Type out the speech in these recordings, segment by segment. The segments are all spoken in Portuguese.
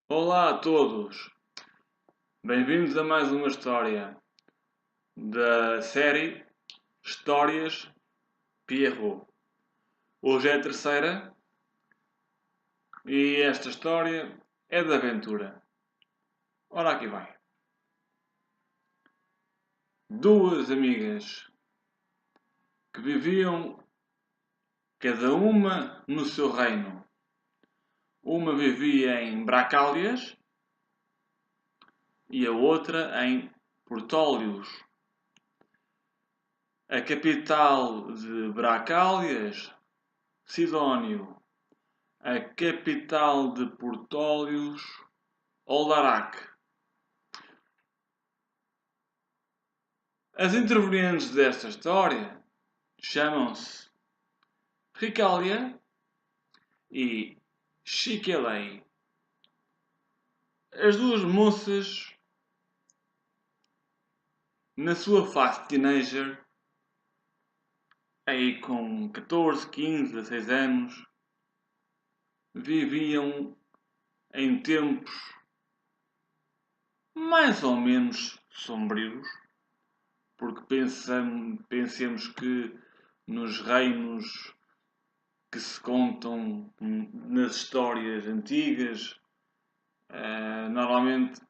Olá a todos, bem-vindos a mais uma história da série Histórias Pierrot. Hoje é a terceira e esta história é de aventura. Ora, aqui vai. Duas amigas que viviam cada uma no seu reino. Uma vivia em Bracálias e a outra em Portólios. A capital de Bracálias, Sidónio. A capital de Portólios, Oldarac. As intervenientes desta história chamam-se Ricália e Chiquelei. As duas moças, na sua fase teenager, aí com 14, 15, 16 anos, viviam em tempos mais ou menos sombrios, porque pensemos que nos reinos que se contam nas histórias antigas, normalmente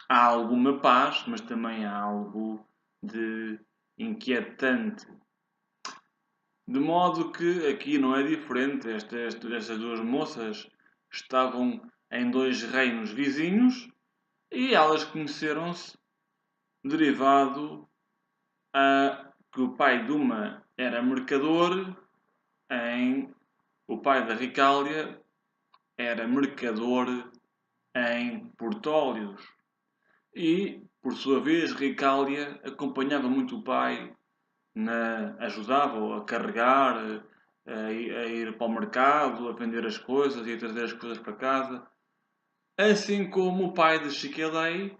há alguma paz, mas também há algo de inquietante. De modo que aqui não é diferente. Estas duas moças estavam em dois reinos vizinhos e elas conheceram-se derivado a que o pai de uma era mercador o pai da Ricália era mercador em Portólios e, por sua vez, Ricália acompanhava muito o pai, ajudava-o a carregar, a ir para o mercado, a vender as coisas e a trazer as coisas para casa. Assim como o pai de Chiquelei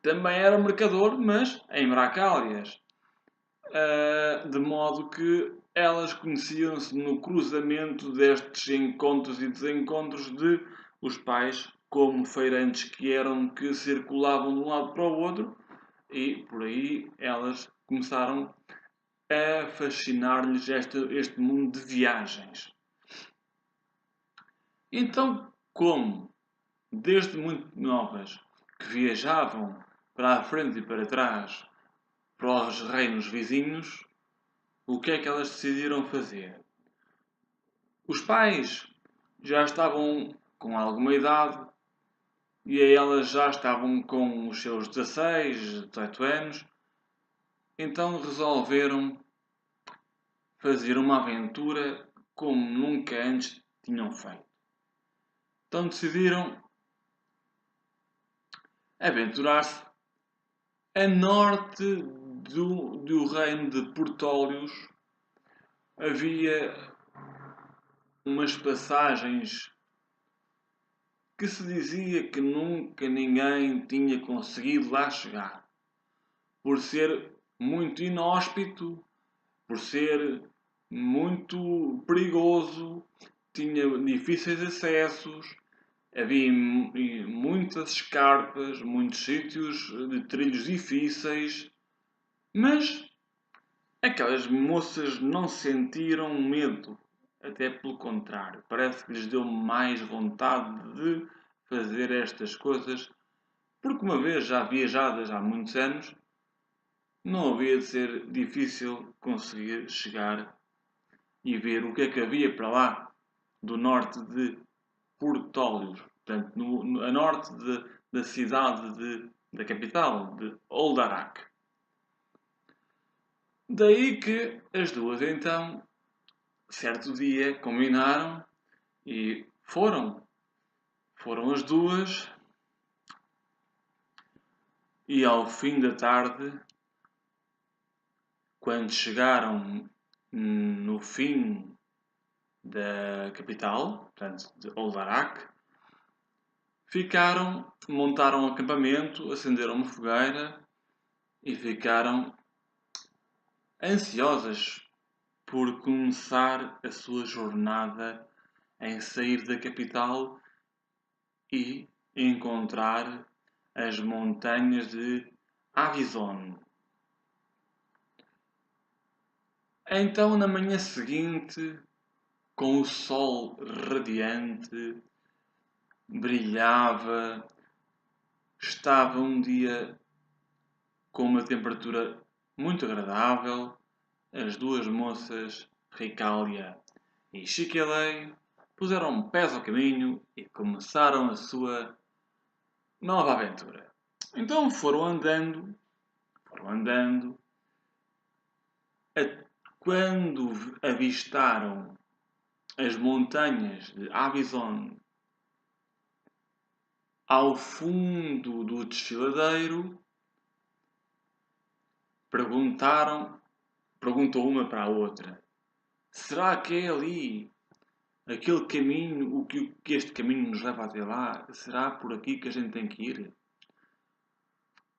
também era mercador, mas em Bracálias. De modo que elas conheciam-se no cruzamento destes encontros e desencontros de os pais, como feirantes que eram, que circulavam de um lado para o outro, e por aí elas começaram a fascinar-lhes este mundo de viagens. Então, como desde muito novas que viajavam para a frente e para trás para os reinos vizinhos, o que é que elas decidiram fazer? Os pais já estavam com alguma idade e elas já estavam com os seus 16, 18 anos, então resolveram fazer uma aventura como nunca antes tinham feito. Então decidiram aventurar-se a norte do reino de Portólios. Havia umas passagens que se dizia que nunca ninguém tinha conseguido lá chegar, por ser muito inóspito, por ser muito perigoso, tinha difíceis acessos, havia muitas escarpas, muitos sítios de trilhos difíceis, mas aquelas moças não sentiram medo, até pelo contrário, parece que lhes deu mais vontade de fazer estas coisas, porque uma vez já viajadas há muitos anos, não havia de ser difícil conseguir chegar e ver o que é que havia para lá do norte de Portólios, portanto, a norte da cidade da capital, de Oldarac. Daí que as duas então, certo dia, combinaram e foram. Foram as duas e ao fim da tarde, quando chegaram no fim da capital, portanto de Oldarac, montaram um acampamento, acenderam uma fogueira e ficaram ansiosas por começar a sua jornada em sair da capital e encontrar as montanhas de Avison. Então, na manhã seguinte, com o sol radiante, brilhava, estava um dia com uma temperatura muito agradável. As duas moças, Ricália e Chiquelei, puseram pés ao caminho e começaram a sua nova aventura. Então foram andando, quando avistaram as montanhas de Avison ao fundo do desfiladeiro, perguntou uma para a outra: será que é ali aquele caminho, o que este caminho nos leva até lá? Será por aqui que a gente tem que ir?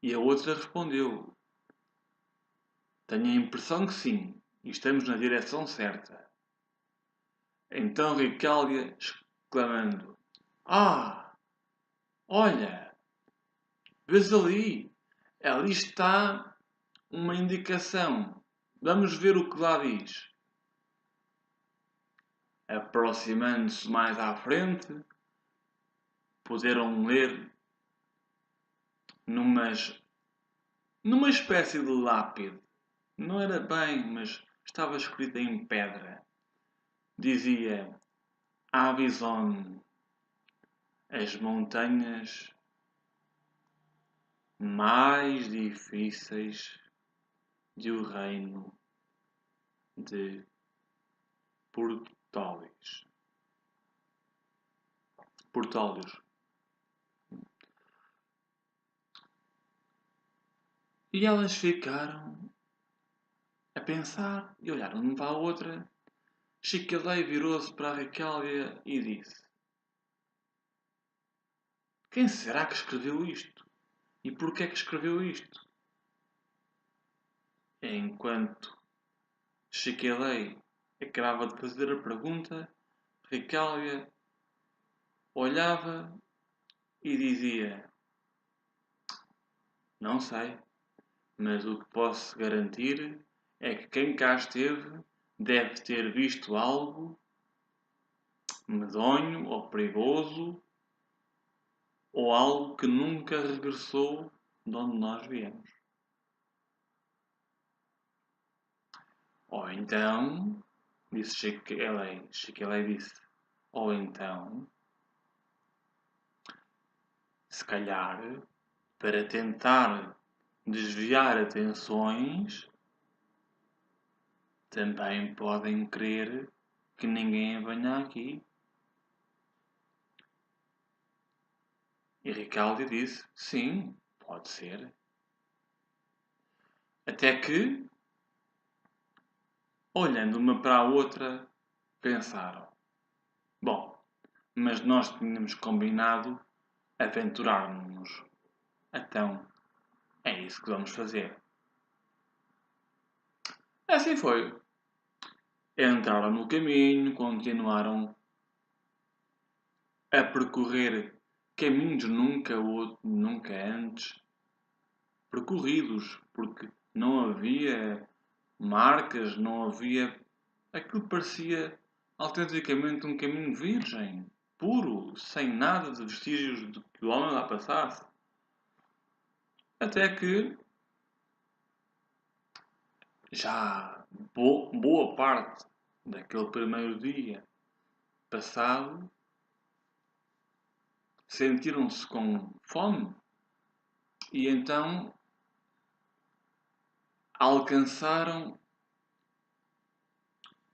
E a outra respondeu: tenho a impressão que sim, e estamos na direção certa. Então Ricália, exclamando: ah, olha, vês ali? Ali está uma indicação. Vamos ver o que lá diz. Aproximando-se mais à frente, puderam ler numa espécie de lápide. Não era bem, mas estava escrita em pedra. Dizia: Avison, as montanhas mais difíceis do reino de Portólios. Portólios. E elas ficaram a pensar e olharam uma para a outra. Chiquelei virou-se para a Ricália e disse: quem será que escreveu isto? E porquê é que escreveu isto? Enquanto Chiquelei acabava de fazer a pergunta, Ricália olhava e dizia: não sei, mas o que posso garantir é que quem cá esteve deve ter visto algo medonho ou perigoso ou algo que nunca regressou de onde nós viemos. Ou então, disse Chiquelei disse, ou então, se calhar, para tentar desviar atenções, também podem querer que ninguém venha aqui. E Ricaldi disse, sim, pode ser. Até que, olhando uma para a outra, pensaram, bom, mas nós tínhamos combinado aventurar-nos. Então, é isso que vamos fazer. Assim foi. Entraram no caminho, continuaram a percorrer caminhos nunca antes percorridos, porque não havia marcas, não havia. Aquilo parecia autenticamente um caminho virgem, puro, sem nada de vestígios de que o homem lá passasse. Até que, já boa parte daquele primeiro dia passado, sentiram-se com fome e então alcançaram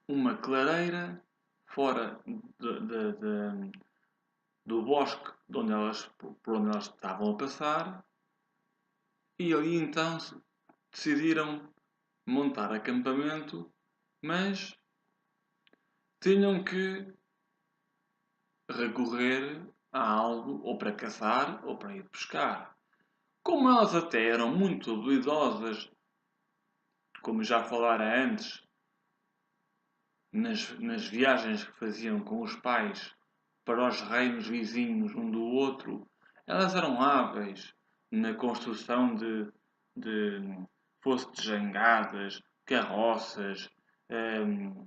uma clareira fora do bosque por onde elas estavam a passar e ali então decidiram montar acampamento, mas tinham que recorrer a algo ou para caçar ou para ir pescar. Como elas até eram muito habilidosas, como já falara antes, nas viagens que faziam com os pais para os reinos vizinhos um do outro. Elas eram hábeis na construção de fosse de jangadas, carroças, hum,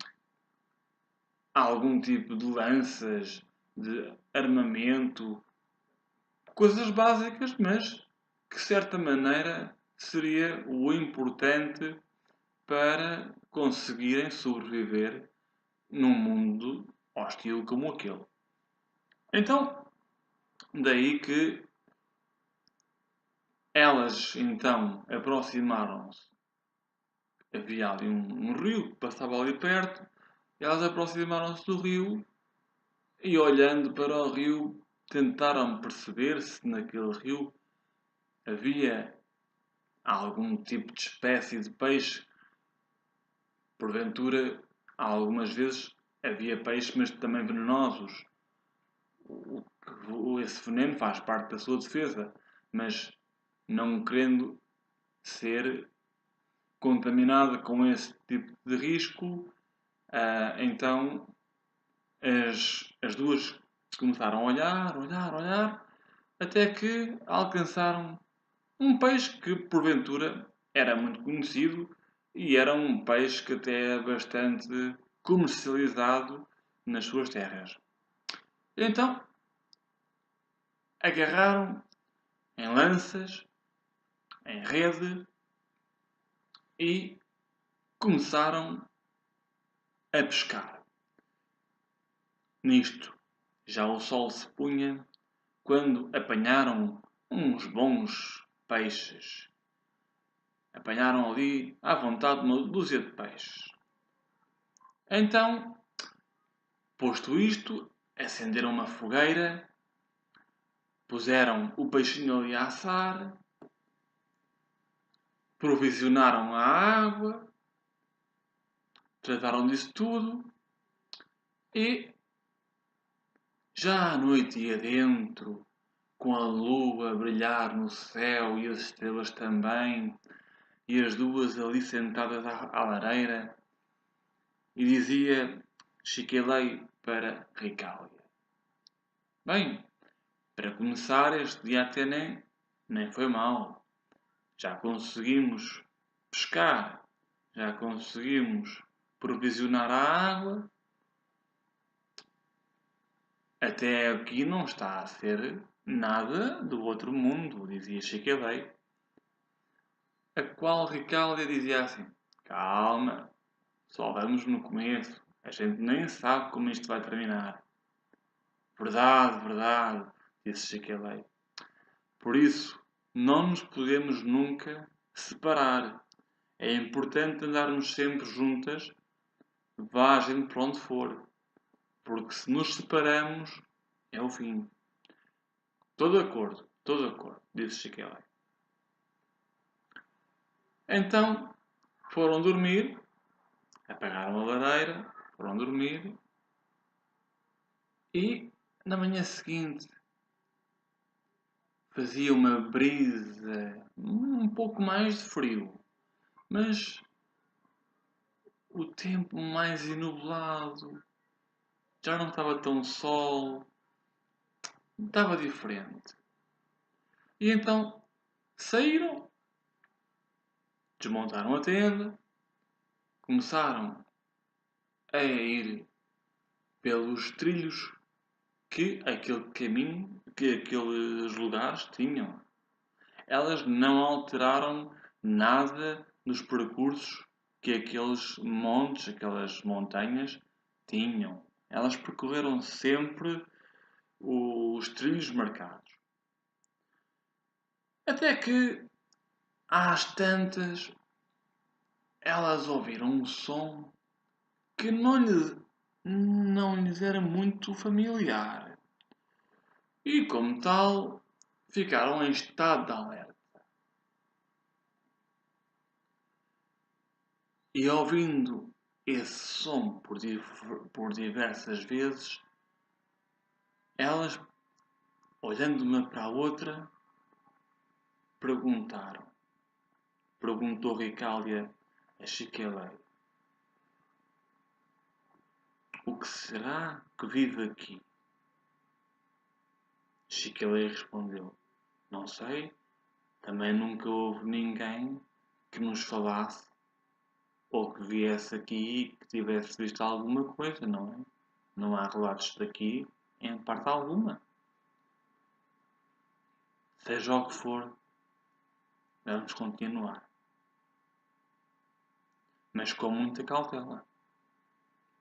algum tipo de lanças, de armamento, coisas básicas, mas que de certa maneira seria o importante para conseguirem sobreviver num mundo hostil como aquele. Então, daí que elas então aproximaram-se. Havia ali um rio que passava ali perto. Elas aproximaram-se do rio e, olhando para o rio, tentaram perceber se naquele rio havia algum tipo de espécie de peixe. Porventura, algumas vezes havia peixes, mas também venenosos. Esse veneno faz parte da sua defesa, mas não querendo ser contaminada com esse tipo de risco, então as duas começaram a olhar, olhar, olhar, até que alcançaram um peixe que porventura era muito conhecido e era um peixe que até é bastante comercializado nas suas terras. Então agarraram em lanças, em rede e começaram a pescar. Nisto, já o sol se punha quando apanharam uns bons peixes. Apanharam ali à vontade uma dúzia de peixes. Então, posto isto, acenderam uma fogueira, puseram o peixinho ali a assar, provisionaram a água, trataram disso tudo e já à noite ia dentro, com a lua a brilhar no céu e as estrelas também, e as duas ali sentadas à lareira, e dizia Chiquelei para Ricália: Bem, para começar, este dia até nem foi mau. Já conseguimos pescar, já conseguimos provisionar a água. Até aqui não está a ser nada do outro mundo, dizia Chiquelei. A qual Ricália dizia assim: Calma, só vamos no começo. A gente nem sabe como isto vai terminar. Verdade, verdade, disse Chiquelei. Por isso, não nos podemos nunca separar. É importante andarmos sempre juntas, vá a gente para onde for. Porque se nos separamos, é o fim. Estou de acordo, disse Chiquelei. Então, foram dormir, apagaram a lareira, foram dormir e, na manhã seguinte, fazia uma brisa, um pouco mais de frio, mas o tempo mais enublado, já não estava tão sol, estava diferente. E então saíram, desmontaram a tenda, começaram a ir pelos trilhos que aquele caminho, que aqueles lugares tinham. Elas não alteraram nada nos percursos que aqueles montes, aquelas montanhas tinham. Elas percorreram sempre os trilhos marcados. Até que, às tantas, elas ouviram um som que não lhes era muito familiar. E, como tal, ficaram em estado de alerta. E ouvindo esse som por diversas vezes, elas, olhando uma para a outra, perguntaram. Perguntou Ricália a Chiquelei: O que será que vive aqui? Chiqueleiro respondeu: Não sei, também nunca houve ninguém que nos falasse ou que viesse aqui e que tivesse visto alguma coisa, não é? Não há relatos daqui em parte alguma. Seja o que for, vamos continuar. Mas com muita cautela,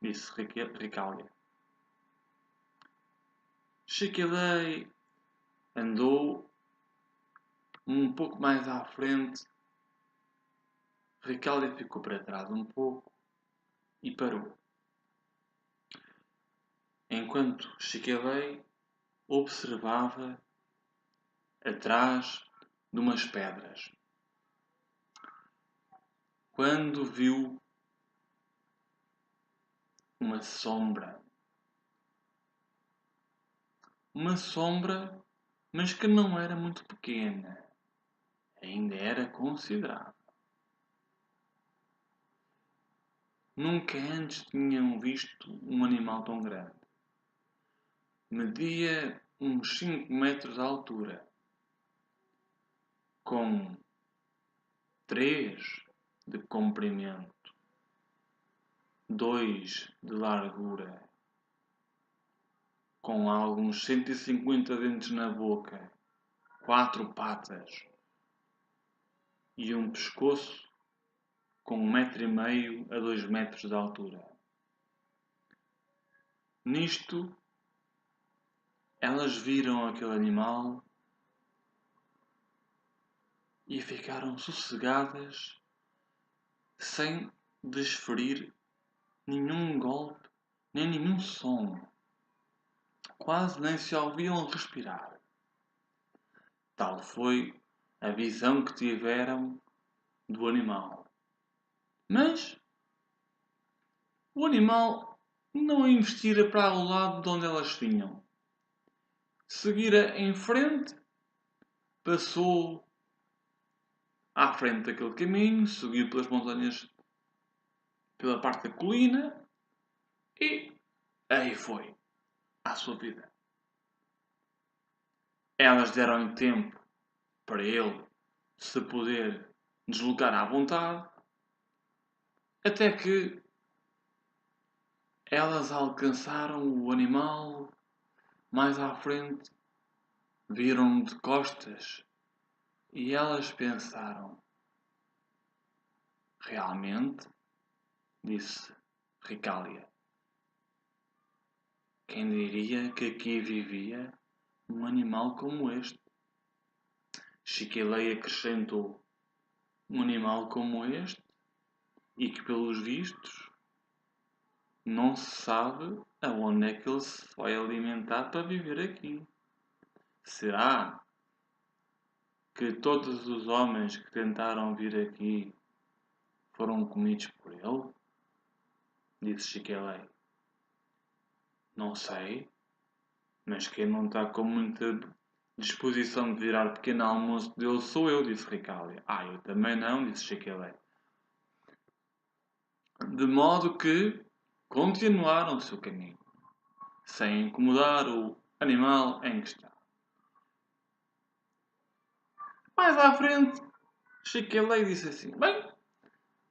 disse Ricália. Chiquilei andou um pouco mais à frente. Ricália ficou para trás um pouco e parou. Enquanto Chiquilei observava atrás de umas pedras. Quando viu uma sombra, mas que não era muito pequena, ainda era considerável. Nunca antes tinham visto um animal tão grande. Media uns 5 metros de altura, com 3 de comprimento, 2 de largura, com alguns 150 dentes na boca, 4 patas e um pescoço com 1,5 m a 2 metros de altura. Nisto, elas viram aquele animal e ficaram sossegadas, sem desferir nenhum golpe, nem nenhum som. Quase nem se ouviam respirar. Tal foi a visão que tiveram do animal. Mas o animal não investira para o lado de onde elas vinham. Seguira em frente, passou à frente daquele caminho, seguiu pelas montanhas, pela parte da colina e aí foi à sua vida. Elas deram-lhe tempo para ele se poder deslocar à vontade, até que elas alcançaram o animal mais à frente, viram-no de costas e elas pensaram: realmente, disse Ricália, quem diria que aqui vivia um animal como este? Chiquilei acrescentou: um animal como este e que, pelos vistos, não se sabe aonde é que ele se vai alimentar para viver aqui. Será que todos os homens que tentaram vir aqui foram comidos por ele? Disse Chiquelei. Não sei, mas quem não está com muita disposição de virar pequeno almoço dele sou eu, disse Ricália. Eu também não, disse Chiquelei. De modo que continuaram o seu caminho, sem incomodar o animal em questão. Mais à frente, Chiquelei disse assim: Bem,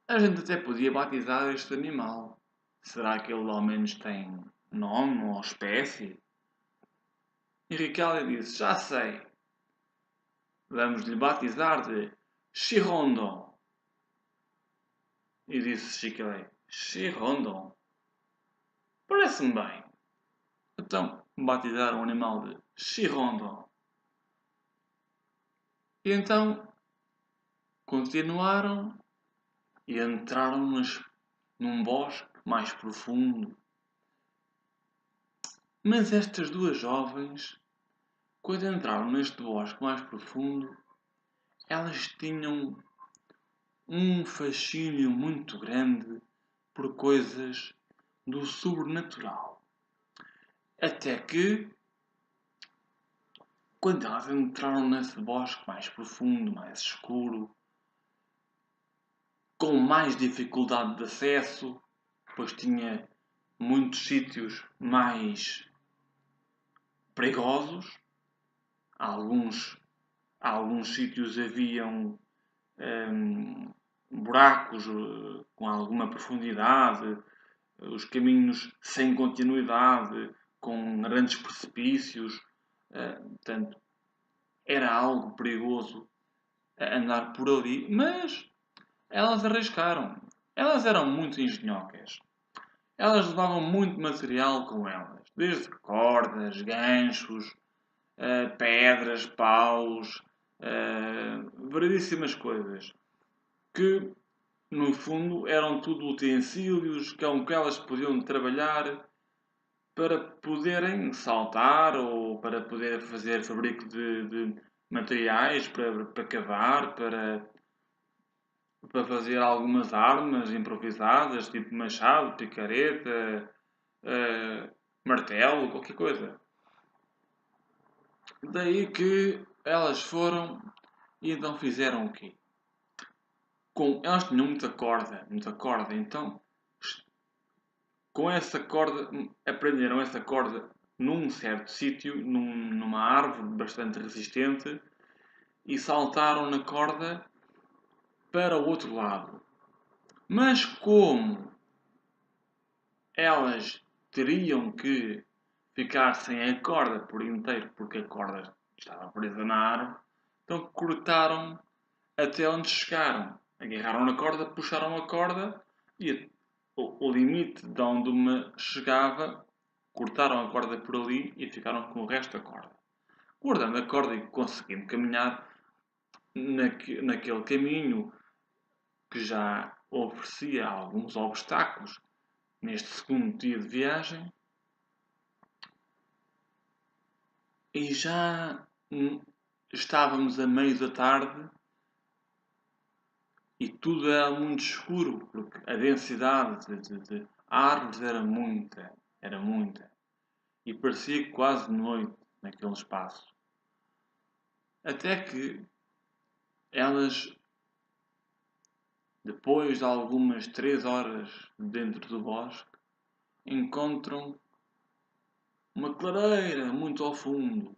a gente até podia batizar este animal. Será que ele ao menos tem nome ou espécie? E Ricália disse: Já sei. Vamos-lhe batizar de Chirondon. E disse Chiquelei: Chirondon? Parece-me bem. Então, batizaram o animal de Chirondon. E então, continuaram e entraram num bosque mais profundo. Mas estas duas jovens, quando entraram neste bosque mais profundo, elas tinham um fascínio muito grande por coisas do sobrenatural. Até que, quando elas entraram nesse bosque mais profundo, mais escuro, com mais dificuldade de acesso, pois tinha muitos sítios mais perigosos, Alguns, alguns sítios haviam buracos com alguma profundidade, os caminhos sem continuidade, com grandes precipícios. Portanto, era algo perigoso andar por ali, mas elas arriscaram. Elas eram muito engenhocas. Elas levavam muito material com elas, desde cordas, ganchos, pedras, paus, variedíssimas coisas, que no fundo eram tudo utensílios com que elas podiam trabalhar para poderem saltar ou para poder fazer fabrico de materiais para cavar, para fazer algumas armas improvisadas, tipo machado, picareta, martelo, qualquer coisa. Daí que elas foram e então fizeram o quê? Elas tinham muita corda, então com essa corda, aprenderam essa corda num certo sítio, numa árvore bastante resistente, e saltaram na corda para o outro lado. Mas como elas teriam que ficar sem a corda por inteiro, porque a corda estava presa na árvore, então cortaram até onde chegaram. Agarraram na corda, puxaram a corda e o limite de onde uma chegava, cortaram a corda por ali e ficaram com o resto da corda. Guardando a corda e conseguindo caminhar naquele caminho que já oferecia alguns obstáculos neste segundo dia de viagem, e já estávamos a meio da tarde e tudo era muito escuro, porque a densidade de árvores era muita, e parecia quase noite naquele espaço. Até que elas, depois de algumas 3 horas dentro do bosque, encontram uma clareira muito ao fundo.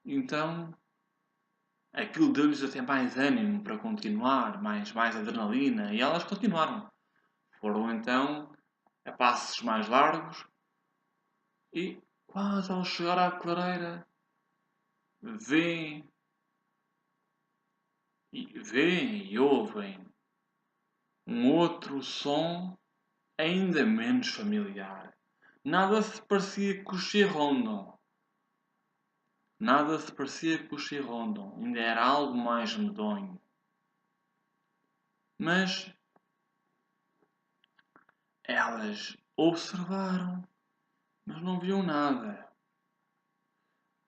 Então, aquilo deu-lhes até mais ânimo para continuar, mais adrenalina, e elas continuaram. Foram então a passos mais largos e, quase ao chegar à clareira, veem e ouvem um outro som ainda menos familiar. Nada se parecia com o Xirrondon. Nada se parecia com o Xirrondon. Ainda era algo mais medonho. Mas elas observaram, mas não viam nada.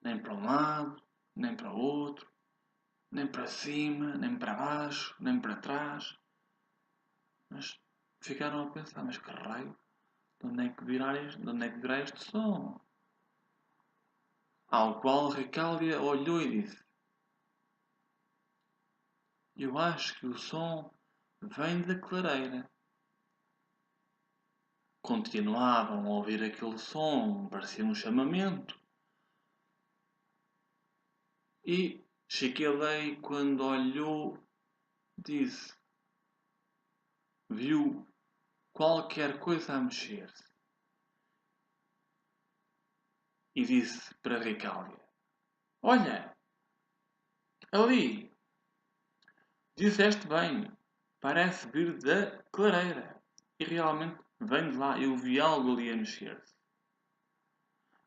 Nem para um lado, nem para o outro, nem para cima, nem para baixo, nem para trás. Mas ficaram a pensar, mas que raio, de onde é que virá este som? Ao qual Ricália olhou e disse: Eu acho que o som vem da clareira. Continuavam a ouvir aquele som, parecia um chamamento. E Chiquelei, quando olhou, viu qualquer coisa a mexer-se. E disse para Ricália: Olha, ali, disseste bem, parece vir da clareira. E realmente vem de lá, eu vi algo ali a mexer-se.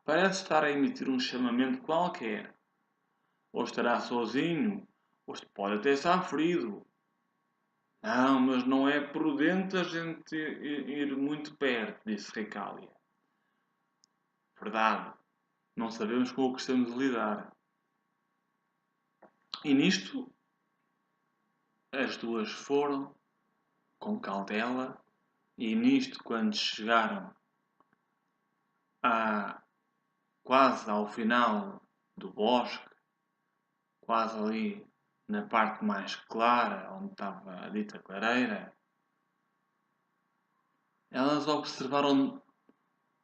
Parece estar a emitir um chamamento qualquer. Ou estará sozinho, ou pode até estar ferido. Não, mas não é prudente a gente ir muito perto, disse Ricália. Verdade, não sabemos com o que estamos a lidar. E nisto, as duas foram, com cautela, e nisto, quando chegaram quase ao final do bosque, quase ali na parte mais clara, onde estava a dita clareira, elas observaram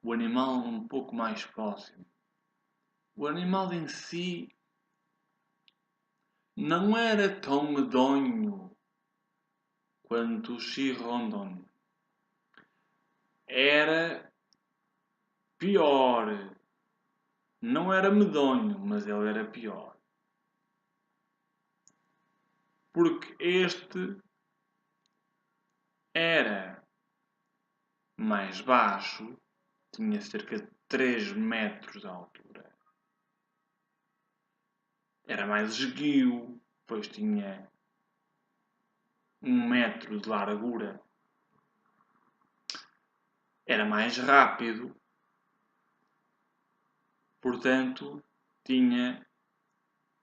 o animal um pouco mais próximo. o animal em si não era tão medonho quanto o Chirrondon. Era pior. Não era medonho, mas ele era pior. Porque este era mais baixo, tinha cerca de 3 metros de altura. Era mais esguio, pois tinha 1 metro de largura. Era mais rápido, portanto, tinha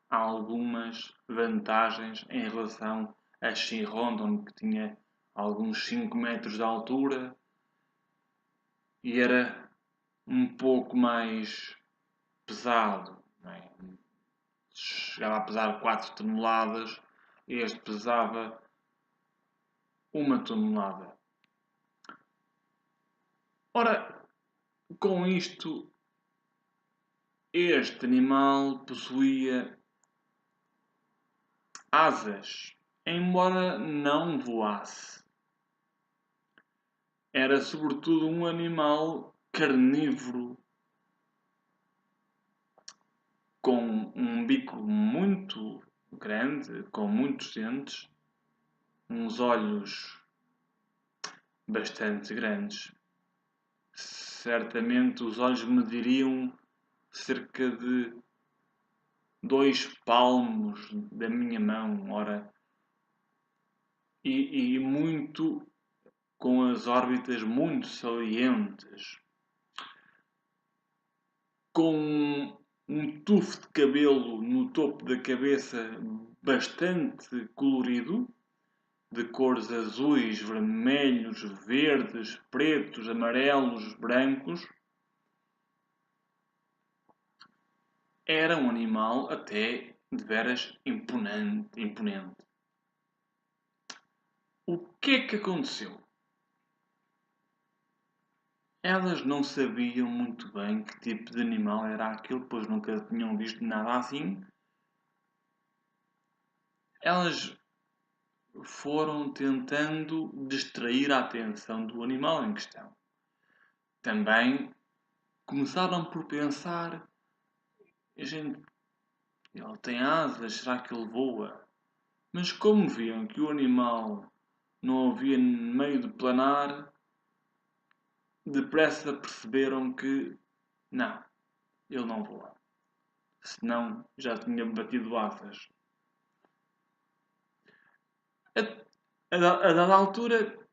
algumas vantagens em relação a Shinrondon, que tinha alguns 5 metros de altura e era um pouco mais pesado. Não é? Chegava a pesar 4 toneladas, este pesava 1 tonelada. Ora, com isto, este animal possuía asas, embora não voasse. Era sobretudo um animal carnívoro, com um bico muito grande, com muitos dentes, uns olhos bastante grandes. Certamente os olhos mediriam cerca de 2 palmos da minha mão, ora, e muito com as órbitas muito salientes, com um tufo de cabelo no topo da cabeça bastante colorido, de cores azuis, vermelhos, verdes, pretos, amarelos, brancos. Era um animal até de veras imponente. O que é que aconteceu? Elas não sabiam muito bem que tipo de animal era aquele, pois nunca tinham visto nada assim. Elas foram tentando distrair a atenção do animal em questão. Também começaram por pensar: gente, ele tem asas, será que ele voa? Mas como viam que o animal não havia meio de planar, depressa perceberam que não, ele não voa. Senão já tinha batido asas. A dada altura,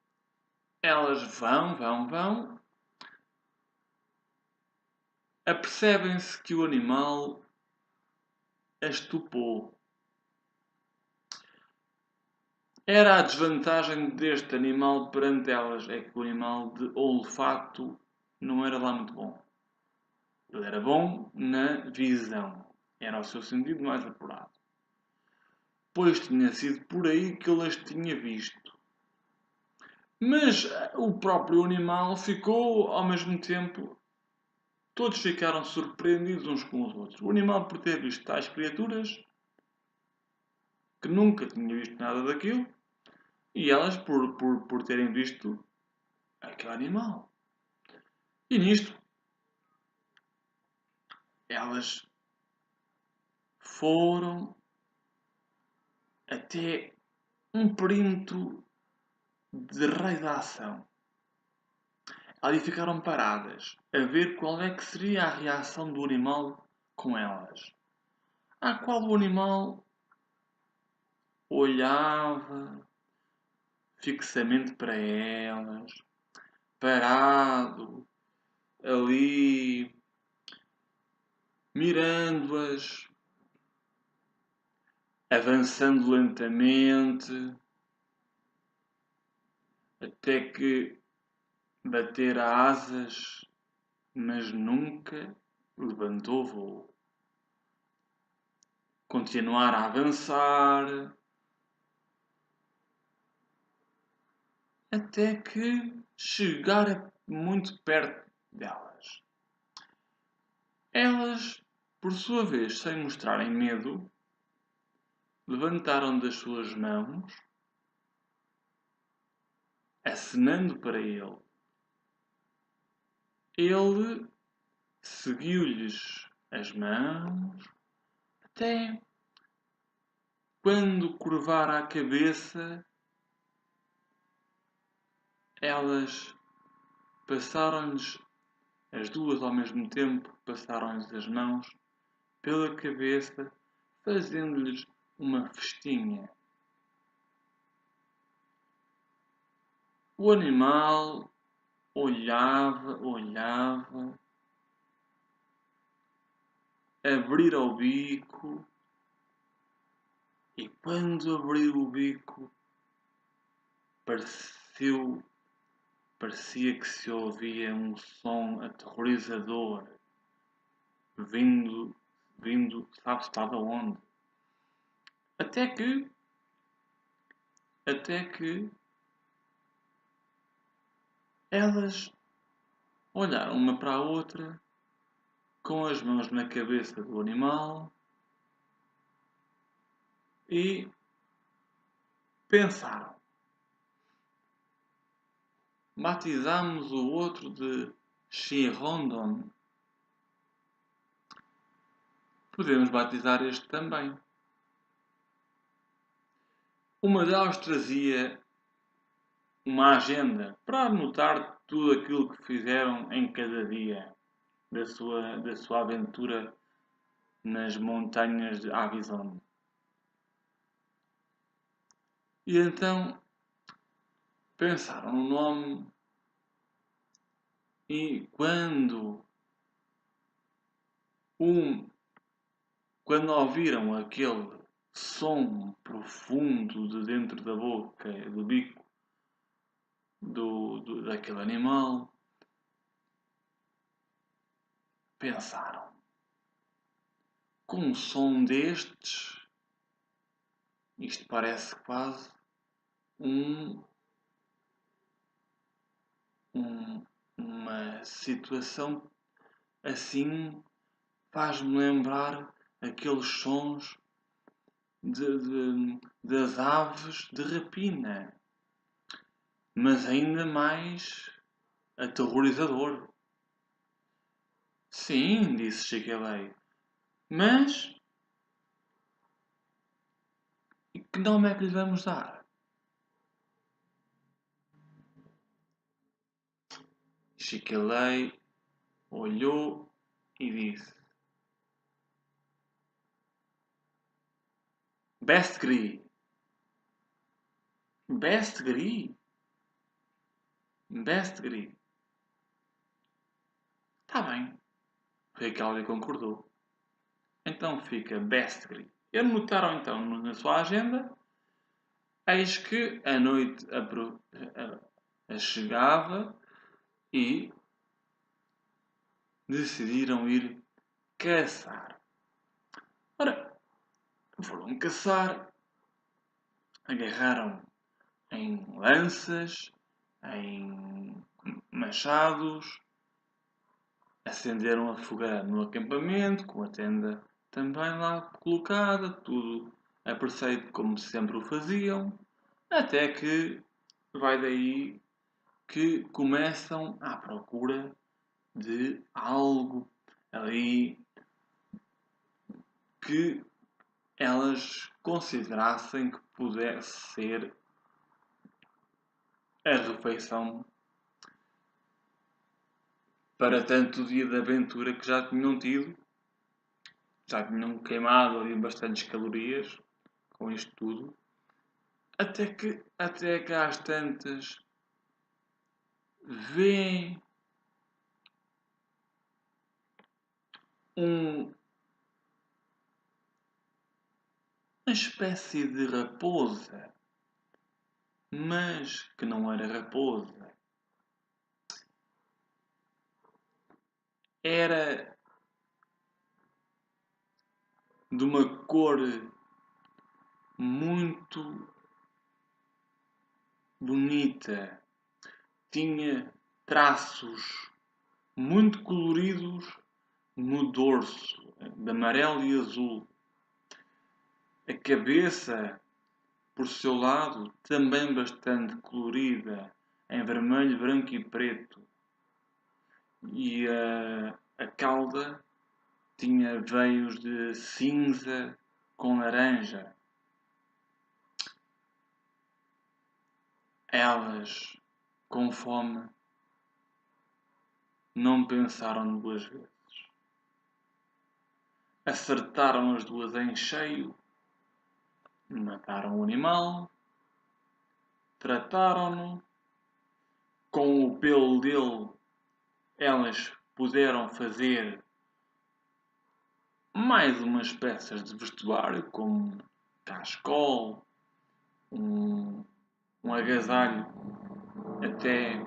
elas vão, apercebem-se que o animal as topou. Era a desvantagem deste animal perante elas, é que o animal de olfato não era lá muito bom. Ele era bom na visão, era o seu sentido mais apurado. Pois tinha sido por aí que ele as tinha visto. Mas o próprio animal ficou, ao mesmo tempo, todos ficaram surpreendidos uns com os outros. O animal por ter visto tais criaturas, que nunca tinha visto nada daquilo, e elas por terem visto aquele animal. E nisto, elas foram até um perímetro de raio da ação. Ali ficaram paradas, a ver qual é que seria a reação do animal com elas. À qual o animal olhava fixamente para elas, parado, ali, mirando-as, avançando lentamente, até que bater asas, mas nunca levantou voo. Continuar a avançar, até que chegar muito perto delas. Elas por sua vez, sem mostrarem medo, levantaram das suas mãos, acenando para ele. Ele seguiu-lhes as mãos até quando curvara a cabeça, elas passaram-lhes, as duas ao mesmo tempo, passaram-lhes as mãos pela cabeça, fazendo-lhes uma festinha. O animal olhava, abrira o bico, e quando abriu o bico, parecia que se ouvia um som aterrorizador, vindo, sabe-se lá de onde. Até que elas olharam uma para a outra, com as mãos na cabeça do animal, e pensaram: batizamos o outro de Chirondon. Podemos batizar este também. Uma delas trazia uma agenda para anotar tudo aquilo que fizeram em cada dia da sua aventura nas montanhas de Avison. E então pensaram no nome, e quando ouviram aquele som profundo de dentro da boca, do bico daquele animal, pensaram: com um som destes, isto parece quase um, uma situação assim, faz-me lembrar aqueles sons das aves de rapina, mas ainda mais aterrorizador. Sim, disse Chiquelei, mas que nome é que lhe vamos dar? Chiquelei olhou e disse: Bestgri. Bestgri? Bestgri. Está bem. Rei Cláudio concordou. Então fica Bestgri. E anotaram então na sua agenda. Eis que a noite chegava e decidiram ir caçar. Ora, foram caçar, agarraram em lanças, em machados, acenderam a fogueira no acampamento, com a tenda também lá colocada, tudo a preceito como sempre o faziam, até que vai daí que começam à procura de algo ali que elas considerassem que pudesse ser a refeição para tanto dia de aventura que já tinham tido, já tinham queimado ali bastantes calorias com isto tudo, até que às tantas vêem uma espécie de raposa, mas que não era raposa. Era de uma cor muito bonita, tinha traços muito coloridos no dorso, de amarelo e azul. A cabeça, por seu lado, também bastante colorida, em vermelho, branco e preto. E a cauda tinha veios de cinza com laranja. Elas, com fome, não pensaram duas vezes. Acertaram as duas em cheio, mataram o animal, trataram-no, com o pelo dele elas puderam fazer mais umas peças de vestuário, como cascol, um agasalho, até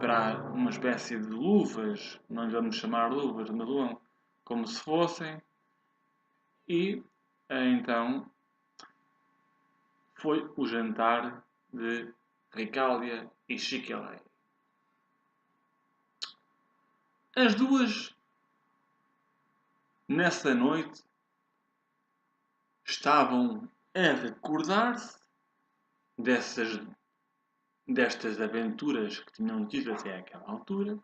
para uma espécie de luvas, não lhe vamos chamar luvas, mas como se fossem, e então foi o jantar de Ricália e Chiquelé. As duas, nessa noite, estavam a recordar-se destas aventuras que tinham tido até aquela altura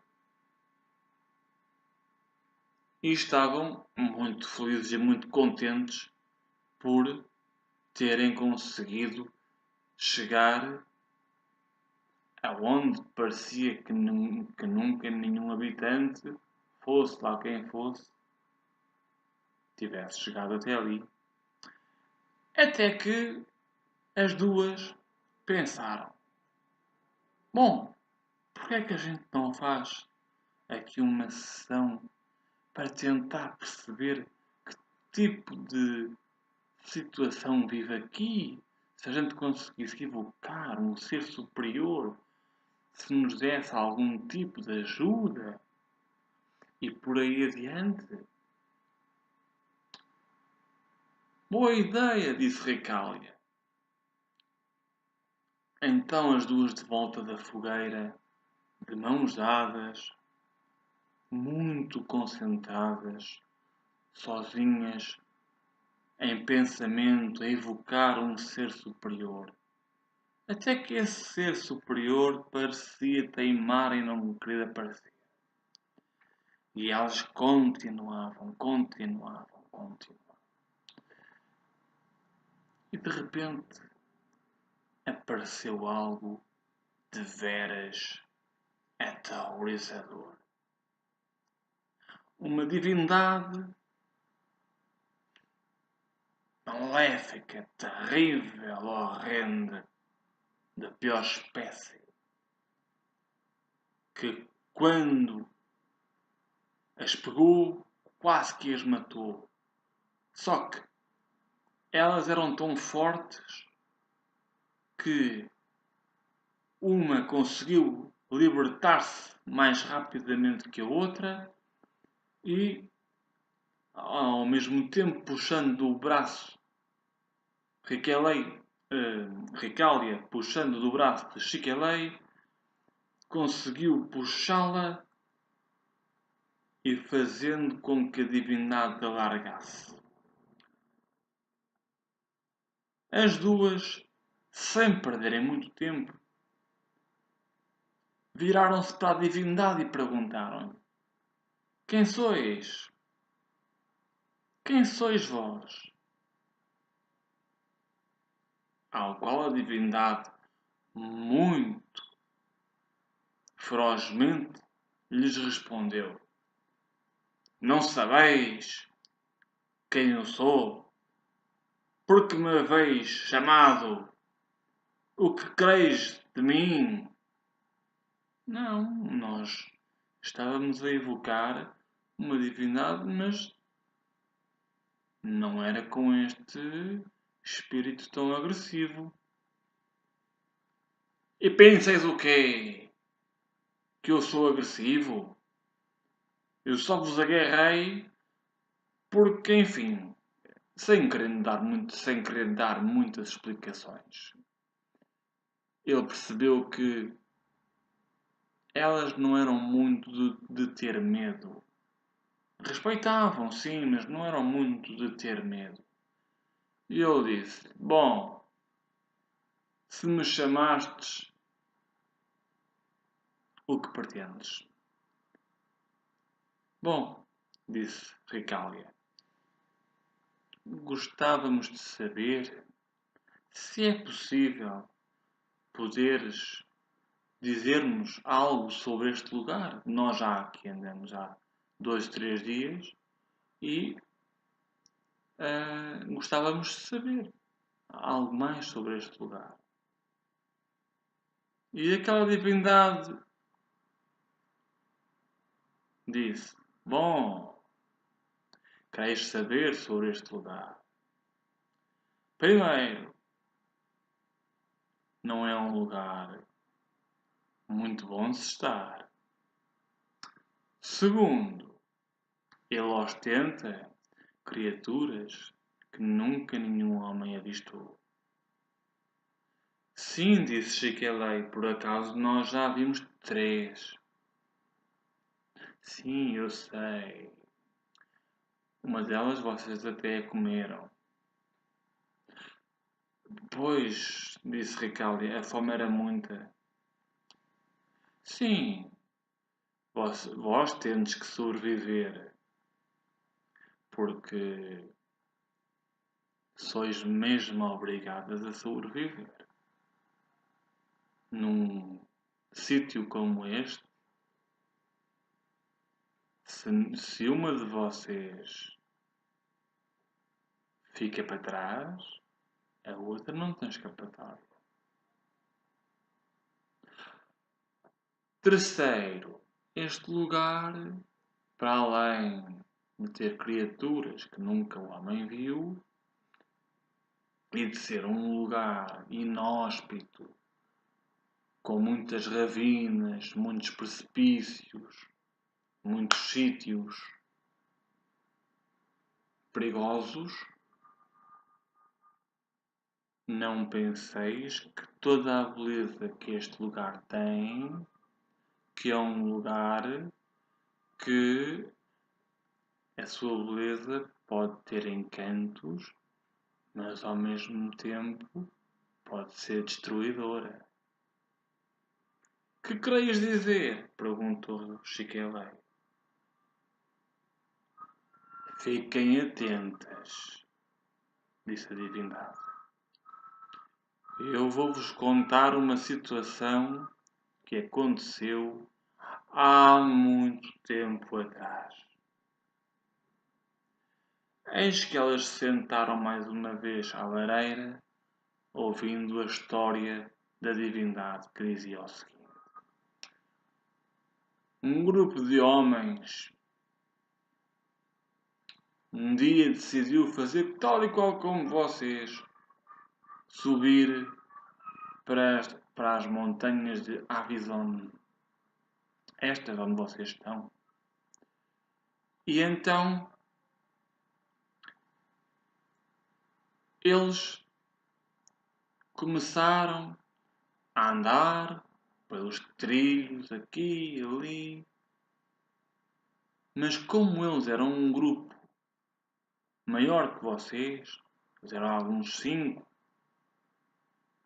e estavam muito felizes e muito contentes por terem conseguido chegar aonde parecia que nunca nenhum habitante, fosse lá quem fosse, tivesse chegado até ali. Até que as duas pensaram: bom, porque é que a gente não faz aqui uma sessão para tentar perceber que tipo de situação vive aqui? Se a gente conseguisse evocar um ser superior, se nos desse algum tipo de ajuda e por aí adiante. Boa ideia, disse Ricália. Então as duas de volta da fogueira, de mãos dadas, muito concentradas, sozinhas, em pensamento, a evocar um ser superior. Até que esse ser superior parecia teimar em não querer aparecer. E elas continuavam. E de repente apareceu algo de veras aterrorizador. Uma divindade maléfica, terrível, horrenda, da pior espécie, que quando as pegou, quase que as matou. Só que elas eram tão fortes que uma conseguiu libertar-se mais rapidamente que a outra e, ao mesmo tempo, puxando do braço Ricália, puxando do braço de Chiquelei, conseguiu puxá-la e fazendo com que a divindade a largasse. As duas, sem perderem muito tempo, viraram-se para a divindade e perguntaram-lhe: quem sois? Quem sois vós? Ao qual a divindade, muito ferozmente, lhes respondeu: não sabeis quem eu sou? Porque me haveis chamado? O que quereis de mim? Não, nós estávamos a evocar uma divindade, mas não era com este espírito tão agressivo. E penseis o quê? Que eu sou agressivo? Eu só vos agarrei porque, enfim, sem querer dar muitas explicações. Ele percebeu que elas não eram muito de ter medo. Respeitavam, sim, mas não eram muito de ter medo. E ele disse: Bom, se me chamastes, o que pretendes? Bom, disse Ricália, gostávamos de saber se é possível poderes dizer-nos algo sobre este lugar. Nós já aqui andamos há 2, 3 dias e gostávamos de saber algo mais sobre este lugar. E aquela divindade disse: Bom, queres saber sobre este lugar? Primeiro, não é um lugar muito bom de se estar. Segundo, ele ostenta criaturas que nunca nenhum homem avistou. Sim, disse Chiquelei, por acaso nós já vimos 3. Sim, eu sei. Uma delas vocês até comeram. Pois, disse Ricaldi, a fome era muita. Sim, vós tendes que sobreviver, porque sois mesmo obrigadas a sobreviver. Num sítio como este, se uma de vocês fica para trás, a outra não tem escapatória. Terceiro, este lugar, para além de ter criaturas que nunca o homem viu, e de ser um lugar inóspito, com muitas ravinas, muitos precipícios, muitos sítios perigosos, não penseis que toda a beleza que este lugar tem, que é um lugar que a sua beleza pode ter encantos, mas ao mesmo tempo pode ser destruidora. Que queres dizer? Perguntou Chiquelei. Fiquem atentas, disse a divindade. Eu vou-vos contar uma situação que aconteceu há muito tempo atrás. Eis que elas se sentaram mais uma vez à lareira, ouvindo a história da divindade que dizia o seguinte. Um grupo de homens um dia decidiu fazer tal e qual como vocês, subir para as montanhas de Avison, estas onde vocês estão. E então eles começaram a andar pelos trilhos aqui e ali, mas como eles eram um grupo maior que vocês, eles eram alguns 5,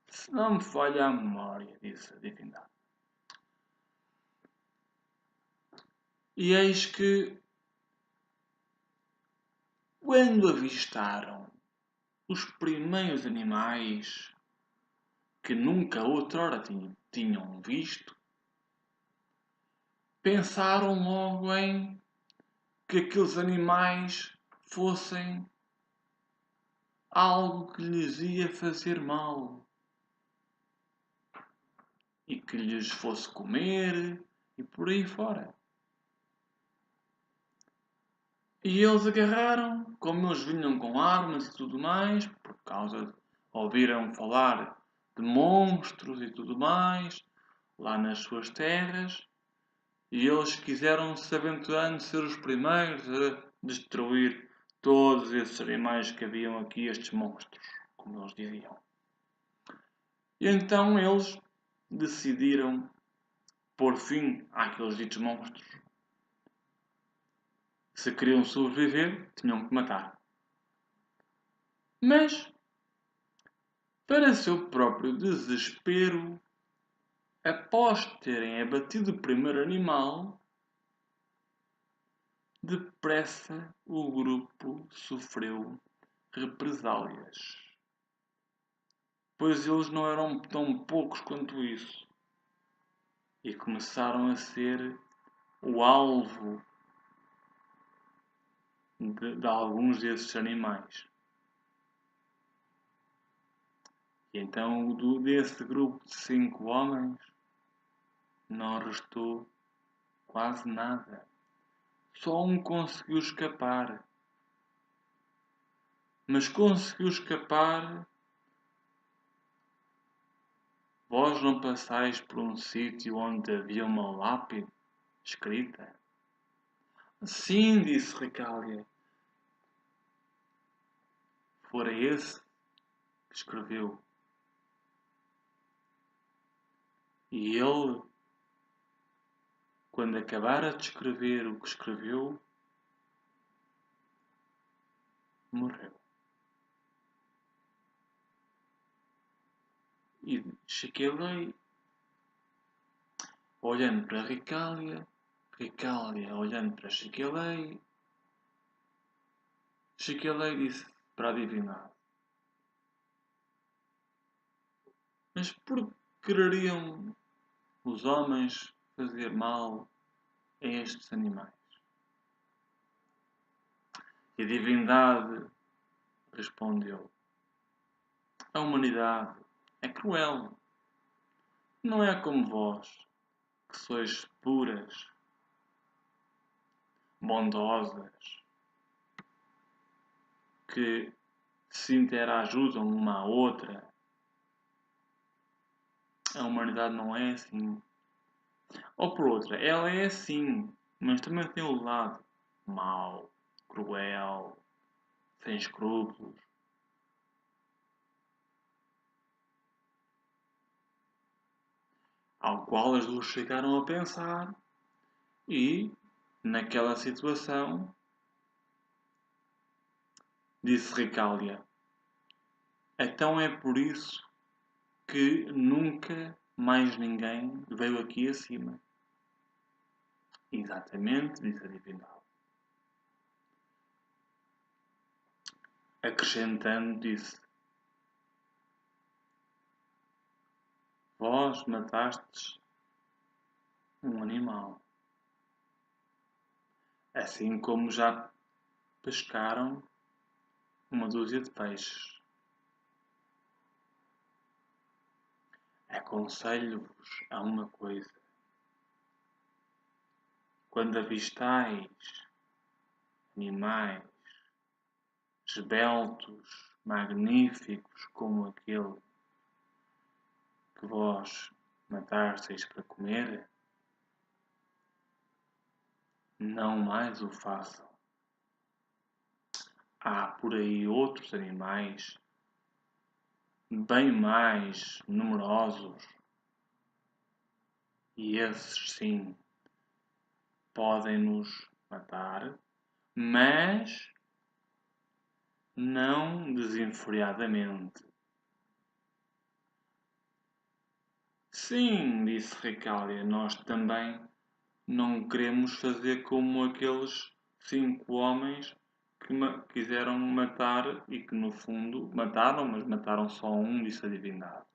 se não me falha a memória, disse a divindade. E eis que, quando avistaram os primeiros animais que nunca outrora tinham visto, pensaram logo em que aqueles animais fossem algo que lhes ia fazer mal e que lhes fosse comer e por aí fora. E eles agarraram, como eles vinham com armas e tudo mais, por causa de ouviram falar de monstros e tudo mais, lá nas suas terras, e eles quiseram se aventurando ser os primeiros a destruir todos esses animais que haviam aqui, estes monstros, como eles diziam. E então eles decidiram pôr fim àqueles ditos monstros, Se queriam sobreviver, tinham que matar. Mas, para seu próprio desespero, após terem abatido o primeiro animal, depressa o grupo sofreu represálias, pois eles não eram tão poucos quanto isso e começaram a ser o alvo de alguns desses animais. E então, desse grupo de 5 homens, não restou quase nada. Só um conseguiu escapar. Mas conseguiu escapar. Vós não passais por um sítio onde havia uma lápide escrita? Sim, disse Recália. Fora esse que escreveu. E ele, quando acabara de escrever o que escreveu, morreu. E Chiquelei, olhando para Recália, Recália olhando para Chiquelei, Chiquelei disse para a divindade: Mas por que quereriam os homens fazer mal a estes animais? E a divindade respondeu: A humanidade é cruel. Não é como vós, que sois puras, bondosas, que se interajudam uma à outra. A humanidade não é assim. Ou por outra, ela é assim, mas também tem o lado mau, cruel, sem escrúpulos. Ao qual as duas chegaram a pensar e, naquela situação, disse Recália: Então é por isso que nunca mais ninguém veio aqui acima. Exatamente, disse a divindade. Acrescentando, disse: Vós matastes um animal, assim como já pescaram uma dúzia de peixes. Aconselho-vos a uma coisa: quando avistais animais esbeltos, magníficos, como aquele que vós matasseis para comer, não mais o façam. Há por aí outros animais bem mais numerosos e esses sim podem nos matar, mas não desenfreadamente. Sim, disse Recália, nós também não queremos fazer como aqueles 5 homens que quiseram matar e que no fundo mataram, mas mataram só um, disse a divindade.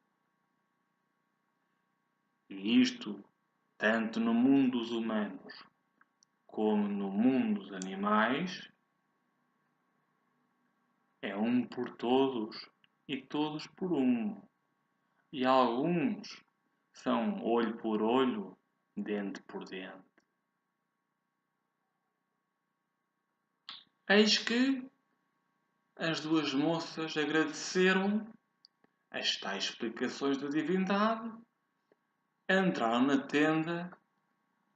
E isto, tanto no mundo dos humanos como no mundo dos animais, é um por todos e todos por um. E alguns são olho por olho, dente por dente. Eis que as duas moças agradeceram as tais explicações da divindade, entraram na tenda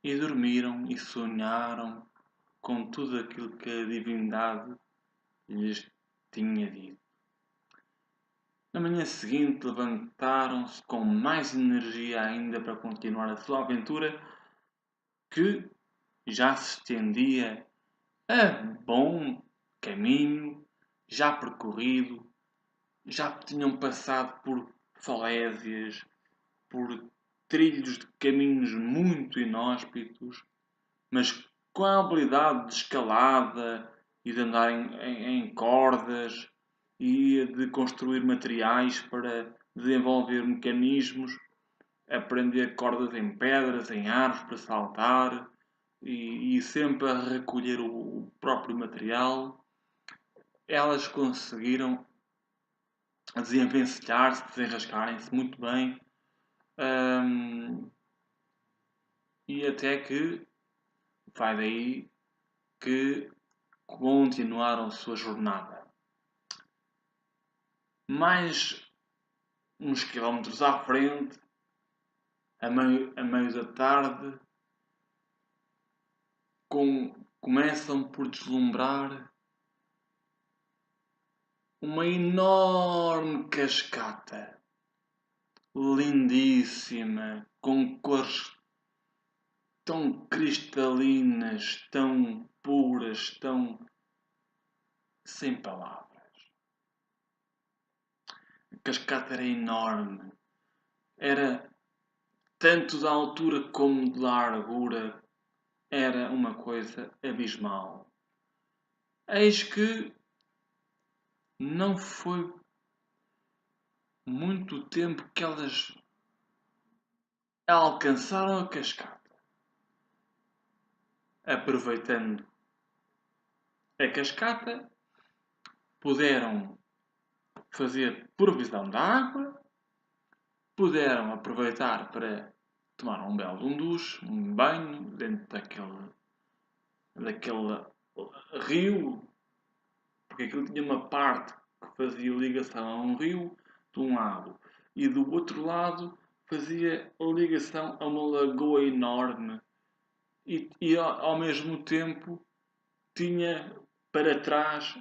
e dormiram e sonharam com tudo aquilo que a divindade lhes tinha dito. Na manhã seguinte levantaram-se com mais energia ainda para continuar a sua aventura, que já se estendia a bom caminho, já percorrido, já tinham passado por falésias, por trilhos de caminhos muito inóspitos, mas com a habilidade de escalada e de andar em cordas e de construir materiais para desenvolver mecanismos, aprender cordas em pedras, em árvores para saltar e sempre a recolher o próprio material, elas conseguiram desenvencilhar-se, desenrascarem-se muito bem. hum, e até que vai daí que continuaram a sua jornada. Mais uns quilómetros à frente, a meio da tarde, começam por deslumbrar uma enorme cascata, lindíssima, com cores tão cristalinas, tão puras, tão sem palavras. A cascata era enorme, era tanto da altura como de largura, era uma coisa abismal. Eis que não foi muito tempo que elas alcançaram a cascata. Aproveitando a cascata, puderam fazer provisão de água, puderam aproveitar para tomar um belo duche, um banho dentro daquele rio, porque aquilo tinha uma parte que fazia ligação a um rio de um lado e do outro lado fazia ligação a uma lagoa enorme e ao mesmo tempo tinha para trás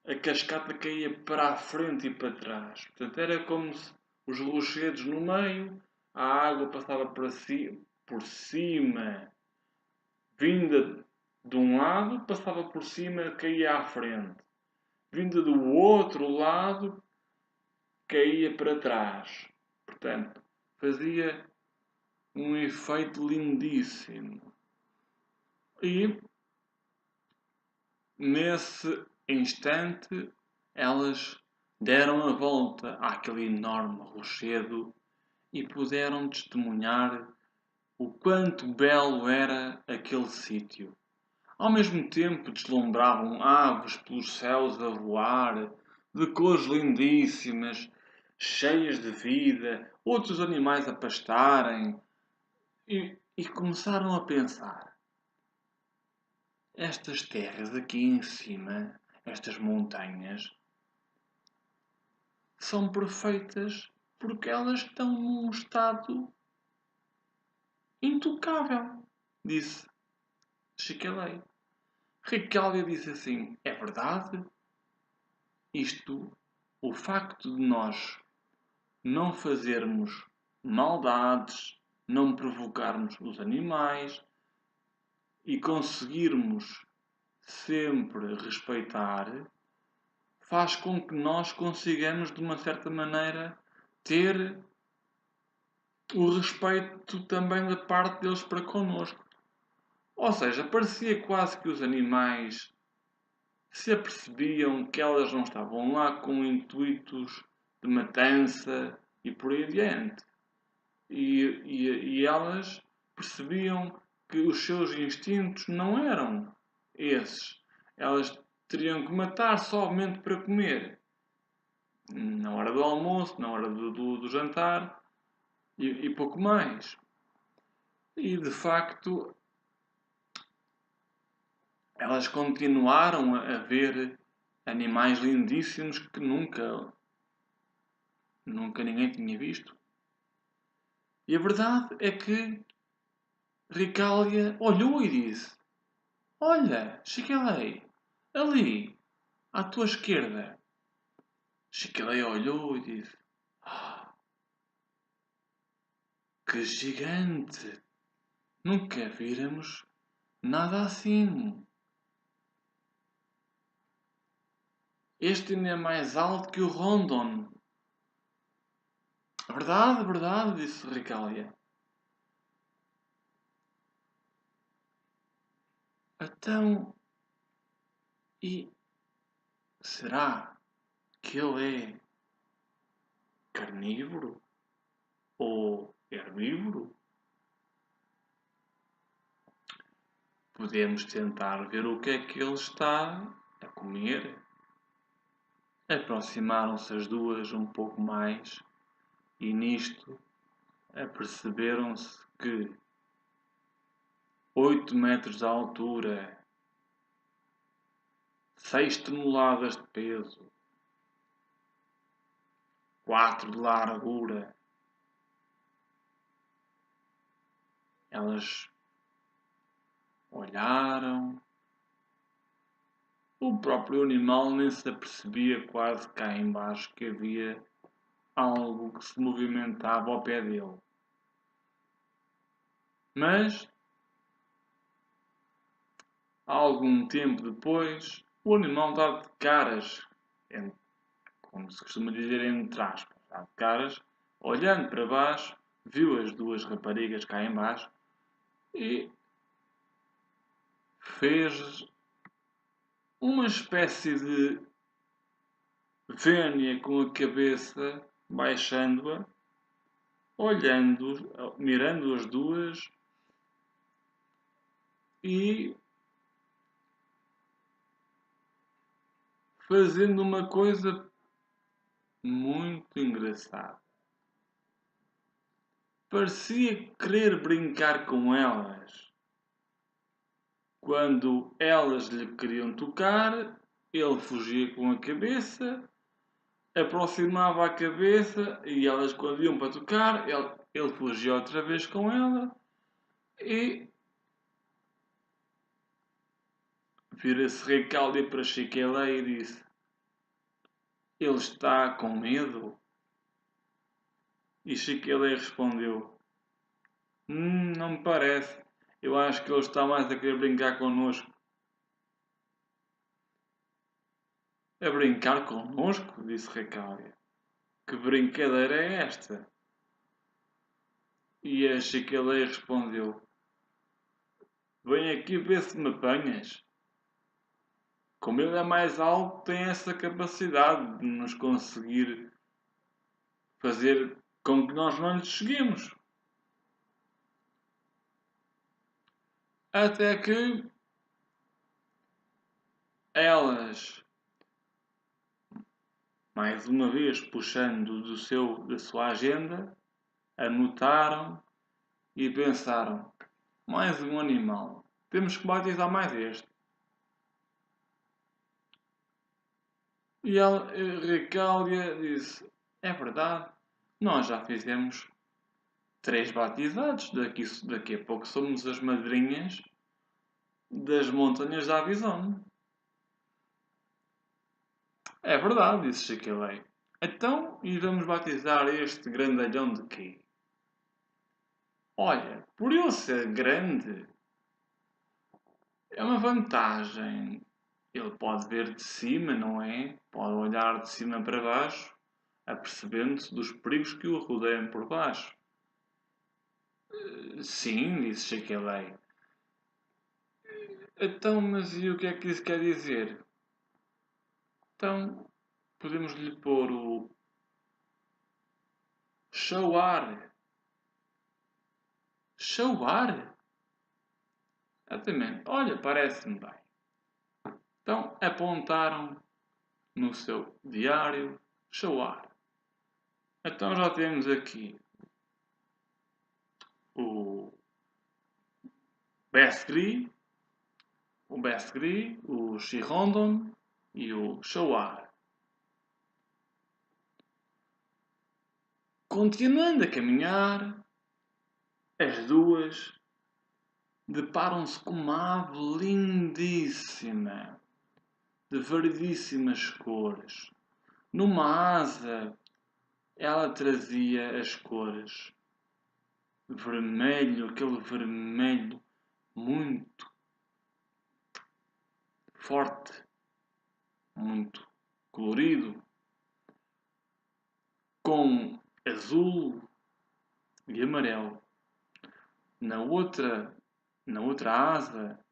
a cascata caía para a frente e para trás. Portanto, era como se os rochedos no meio, a água passava por cima, vinda de um lado, passava por cima, caía à frente. Vinda do outro lado, caía para trás. Portanto, fazia um efeito lindíssimo. E nesse instante, elas deram a volta àquele enorme rochedo e puderam testemunhar o quanto belo era aquele sítio. Ao mesmo tempo deslumbravam aves pelos céus a voar, de cores lindíssimas, cheias de vida, outros animais a pastarem, e começaram a pensar: estas terras aqui em cima, estas montanhas, são perfeitas porque elas estão num estado intocável, disse Chicalei. Ricália disse assim: é verdade? Isto, o facto de nós não fazermos maldades, não provocarmos os animais e conseguirmos sempre respeitar, faz com que nós consigamos, de uma certa maneira, ter o respeito também da parte deles para connosco. Ou seja, parecia quase que os animais se apercebiam que elas não estavam lá com intuitos de matança e por aí adiante. E elas percebiam que os seus instintos não eram esses. Elas teriam que matar somente para comer. Na hora do almoço, na hora do jantar e pouco mais. E de facto, elas continuaram a ver animais lindíssimos que nunca ninguém tinha visto. E a verdade é que Ricália olhou e disse: olha, Chiquelei, ali, à tua esquerda. Chiquelei olhou e disse: ah, que gigante! Nunca víramos nada assim. Este ainda é mais alto que o Rondon. Verdade, verdade, disse Ricália. Então, e será que ele é carnívoro ou herbívoro? Podemos tentar ver o que é que ele está a comer. Aproximaram-se as duas um pouco mais e nisto aperceberam-se que 8 metros de altura, 6 toneladas de peso, 4 de largura. Elas olharam. O próprio animal nem se apercebia quase cá embaixo que havia algo que se movimentava ao pé dele. Mas, algum tempo depois, o animal dá de caras, como se costuma dizer entre aspas, dá de caras, olhando para baixo, viu as duas raparigas cá embaixo e fez uma espécie de vénia com a cabeça, baixando-a, olhando, mirando as duas e fazendo uma coisa muito engraçada. Parecia querer brincar com elas. Quando elas lhe queriam tocar, ele fugia com a cabeça, aproximava a cabeça e elas, quando iam para tocar, ele fugia outra vez com ela e vira-se Recalde para Chiqueleia e disse: Ele está com medo? E Chiqueleia respondeu: Não me parece. Eu acho que ele está mais a querer brincar connosco. A brincar connosco? Disse Recália. Que brincadeira é esta? E a Chiqueleia respondeu: Vem aqui ver se me apanhas. Como ele é mais alto, tem essa capacidade de nos conseguir fazer com que nós não lhe cheguemos. Até que elas, mais uma vez puxando da sua agenda, anotaram e pensaram: mais um animal. Temos que batizar mais este. E ela, Recália disse: É verdade, nós já fizemos 3 batizados. Daqui a pouco somos as madrinhas das montanhas da Avison. É verdade, disse Chiquelei. Então, e vamos batizar este grandalhão de quê? Olha, por ele ser grande, é uma vantagem. Ele pode ver de cima, não é? Pode olhar de cima para baixo, apercebendo-se dos perigos que o rodeiam por baixo. Sim, disse Chiquelei. Então, mas e o que é que isso quer dizer? Então, podemos lhe pôr o Shawar. Shawar? Exatamente. Olha, parece-me bem. Então, apontaram no seu diário Shawar. Então já temos aqui o Beskri, o Shirondon e o Shawar. Continuando a caminhar, as duas deparam-se com uma ave lindíssima, de variedíssimas cores. Numa asa, ela trazia as cores vermelho, aquele vermelho muito forte, muito colorido, com azul e amarelo. Na outra asa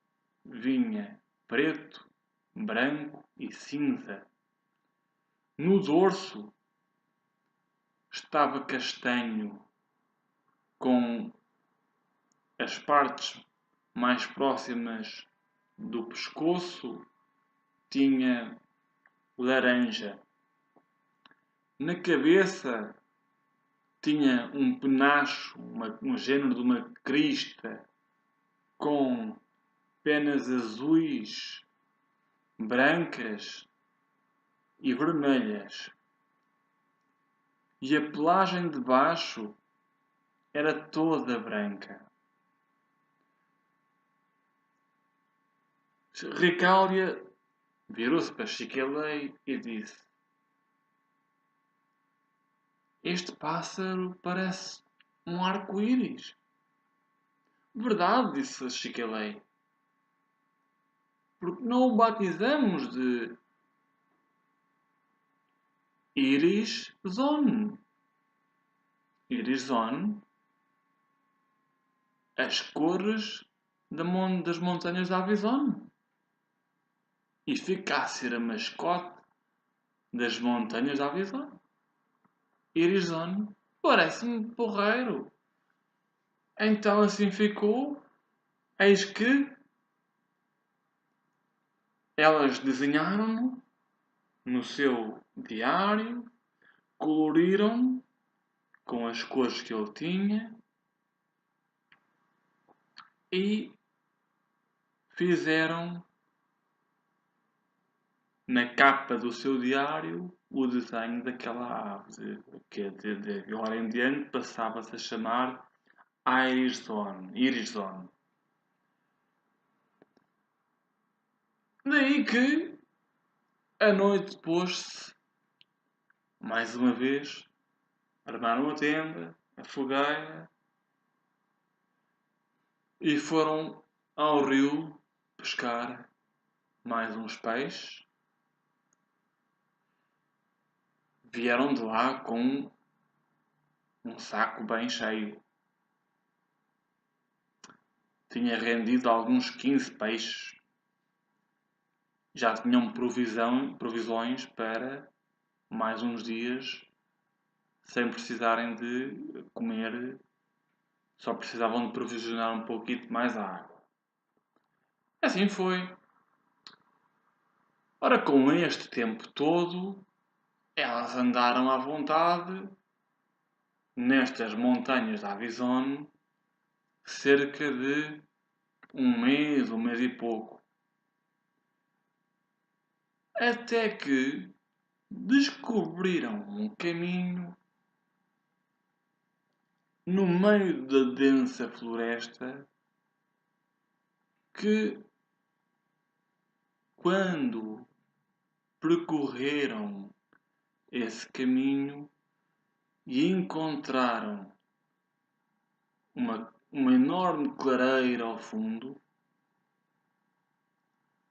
vinha preto, branco e cinza. No dorso estava castanho, com as partes mais próximas do pescoço tinha laranja. Na cabeça tinha um penacho, um género de uma crista, com penas azuis, brancas e vermelhas. E a pelagem de baixo era toda branca. Ricália virou-se para Chiquelei e disse: Este pássaro parece um arco-íris. Verdade, disse Chiquelei. Porque não o batizamos de Iris Zone. Iris Zone, as cores das montanhas da Avizone. E fica a ser a mascote das montanhas da Avizone. Iris Zone, parece-me porreiro. Então assim ficou. Eis que elas desenharam-no no seu diário, coloriram com as cores que ele tinha e fizeram na capa do seu diário o desenho daquela ave, que de agora em diante passava-se a chamar Iris Zone. Daí que a noite pôs-se, mais uma vez, armaram a tenda, a fogueira e foram ao rio pescar mais uns peixes. Vieram de lá com um saco bem cheio. Tinha rendido alguns 15 peixes. Já tinham provisões para mais uns dias sem precisarem de comer, só precisavam de provisionar um pouquinho mais a água. Assim foi. Ora, com este tempo todo, elas andaram à vontade nestas montanhas da Avizone cerca de um mês e pouco. Até que descobriram um caminho no meio da densa floresta que, quando percorreram esse caminho e encontraram uma enorme clareira ao fundo,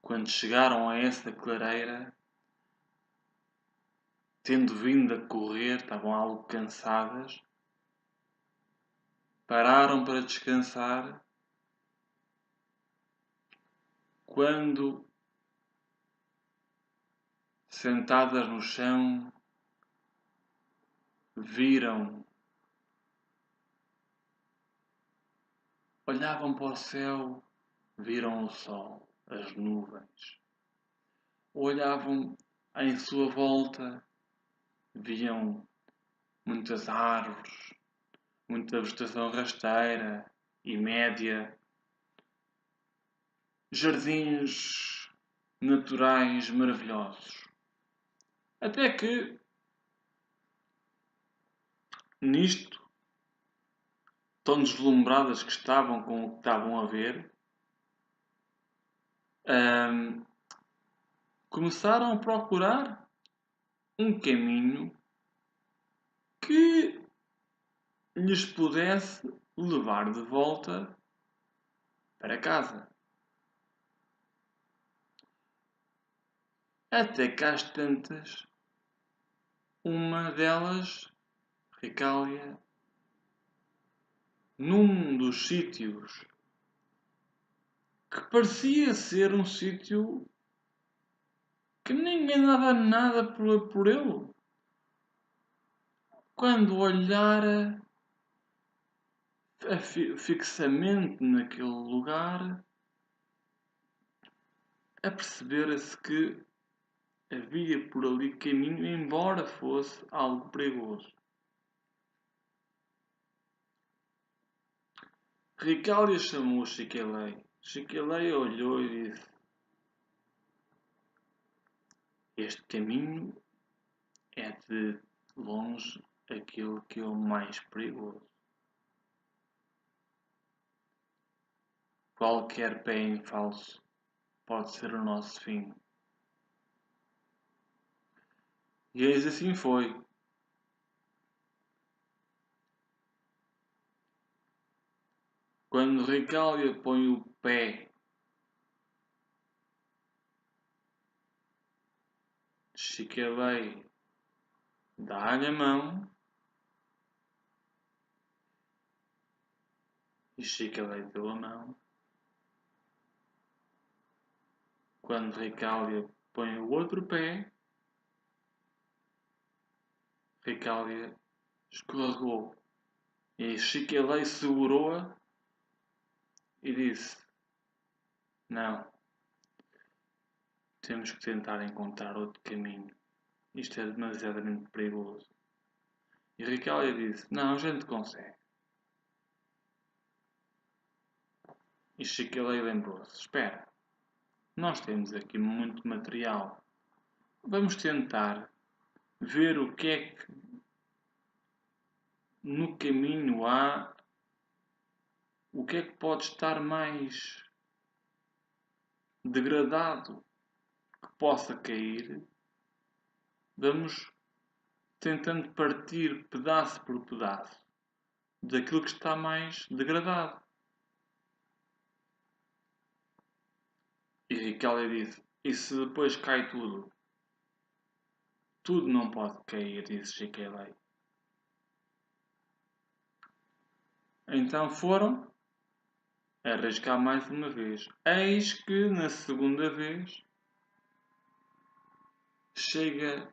quando chegaram a essa clareira, tendo vindo a correr, estavam algo cansadas, pararam para descansar. Quando, sentadas no chão, olhavam para o céu, viram o sol, as nuvens. Olhavam em sua volta, viam muitas árvores, muita vegetação rasteira e média, jardins naturais maravilhosos. Até que, nisto, tão deslumbradas que estavam com o que estavam a ver, começaram a procurar um caminho que lhes pudesse levar de volta para casa. Até que às tantas, uma delas, Ricália, num dos sítios que parecia ser um sítio que ninguém dava nada por ele. Quando olhara fixamente naquele lugar, apercebera-se que havia por ali caminho, embora fosse algo perigoso. Ricália chamou Chiquelei. Chiquelei olhou e disse: Este caminho é de longe aquele que é o mais perigoso. Qualquer pé em falso pode ser o nosso fim. E eis assim foi. Quando Ricália põe o pé, Chiquelei dá-lhe a mão e Chiquelei deu a mão. Quando Ricália põe o outro pé, Ricália escorregou e Chiquelei segurou-a e disse: Não, temos que tentar encontrar outro caminho. Isto é demasiadamente perigoso. E Ricália disse: Não, a gente consegue. E Chiquelei lembrou-se: Espera, nós temos aqui muito material. Vamos tentar ver o que é que no caminho há, o que é que pode estar mais degradado que possa cair. Vamos tentando partir pedaço por pedaço daquilo que está mais degradado. E Ricália disse: E se depois cai tudo? Tudo não pode cair, disse Chiquelei. Então foram arriscar mais uma vez. Eis que na segunda vez chega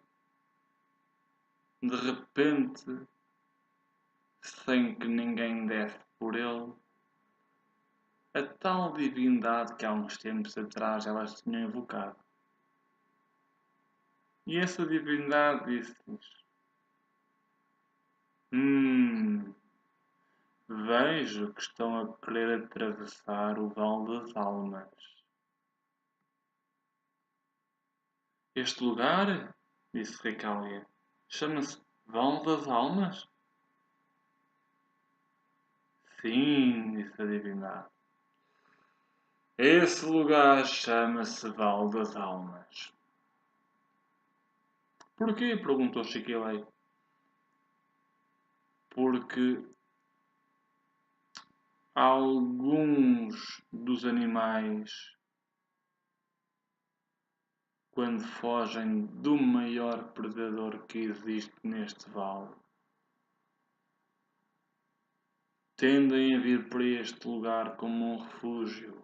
de repente, sem que ninguém desse por ele, a tal divindade que há uns tempos atrás elas tinham invocado. E essa divindade disse-lhes: Vejo que estão a querer atravessar o Vale das Almas. Este lugar, disse Ricália, chama-se Vale das Almas? Sim, disse a divindade. Esse lugar chama-se Vale das Almas. Porquê? Perguntou Chiquilei. Porque alguns dos animais, quando fogem do maior predador que existe neste vale, tendem a vir para este lugar como um refúgio,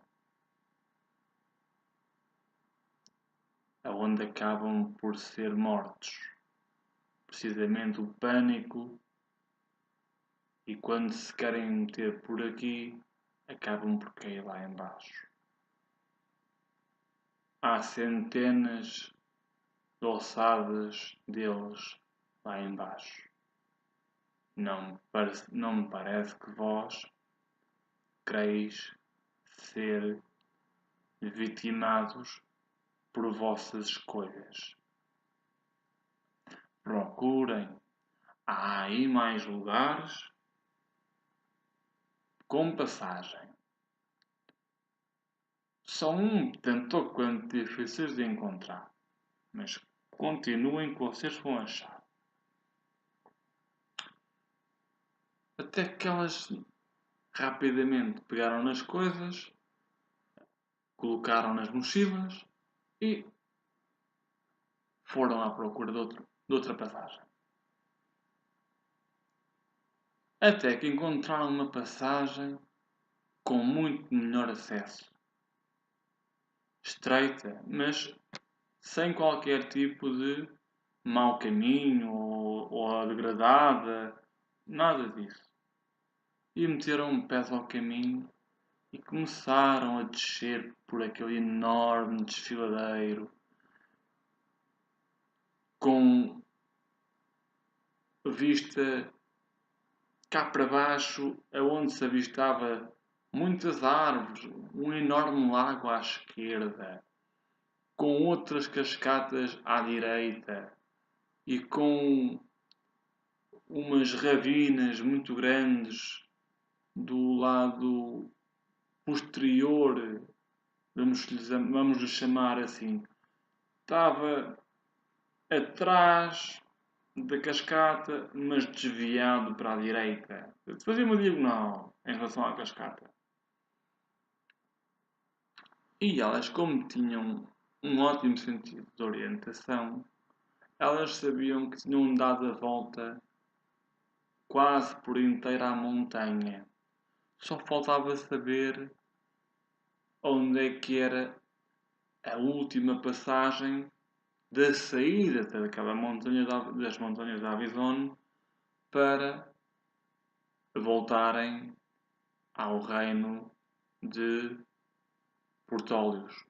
onde acabam por ser mortos. Precisamente o pânico, e quando se querem meter por aqui, acabam por cair lá embaixo. Há centenas de ossadas deles lá embaixo. Não me parece que vós quereis ser vitimados por vossas escolhas. Procurem. Há aí mais lugares com passagem. São um tanto quanto difíceis de encontrar, mas continuem que vocês vão achar. Até que elas rapidamente pegaram nas coisas, colocaram nas mochilas e foram à procura de outra passagem. Até que encontraram uma passagem com muito melhor acesso. Estreita, mas sem qualquer tipo de mau caminho ou degradada, nada disso. E meteram pés ao caminho e começaram a descer por aquele enorme desfiladeiro com vista cá para baixo, aonde se avistava muitas árvores, um enorme lago à esquerda, com outras cascatas à direita e com umas ravinas muito grandes do lado posterior, vamos lhe chamar assim. Estava atrás da cascata, mas desviado para a direita. Fazia uma diagonal em relação à cascata. E elas, como tinham um ótimo sentido de orientação, elas sabiam que tinham dado a volta quase por inteira à montanha. Só faltava saber onde é que era a última passagem da saída daquela montanha das montanhas da Avizone para voltarem ao reino de Portólios.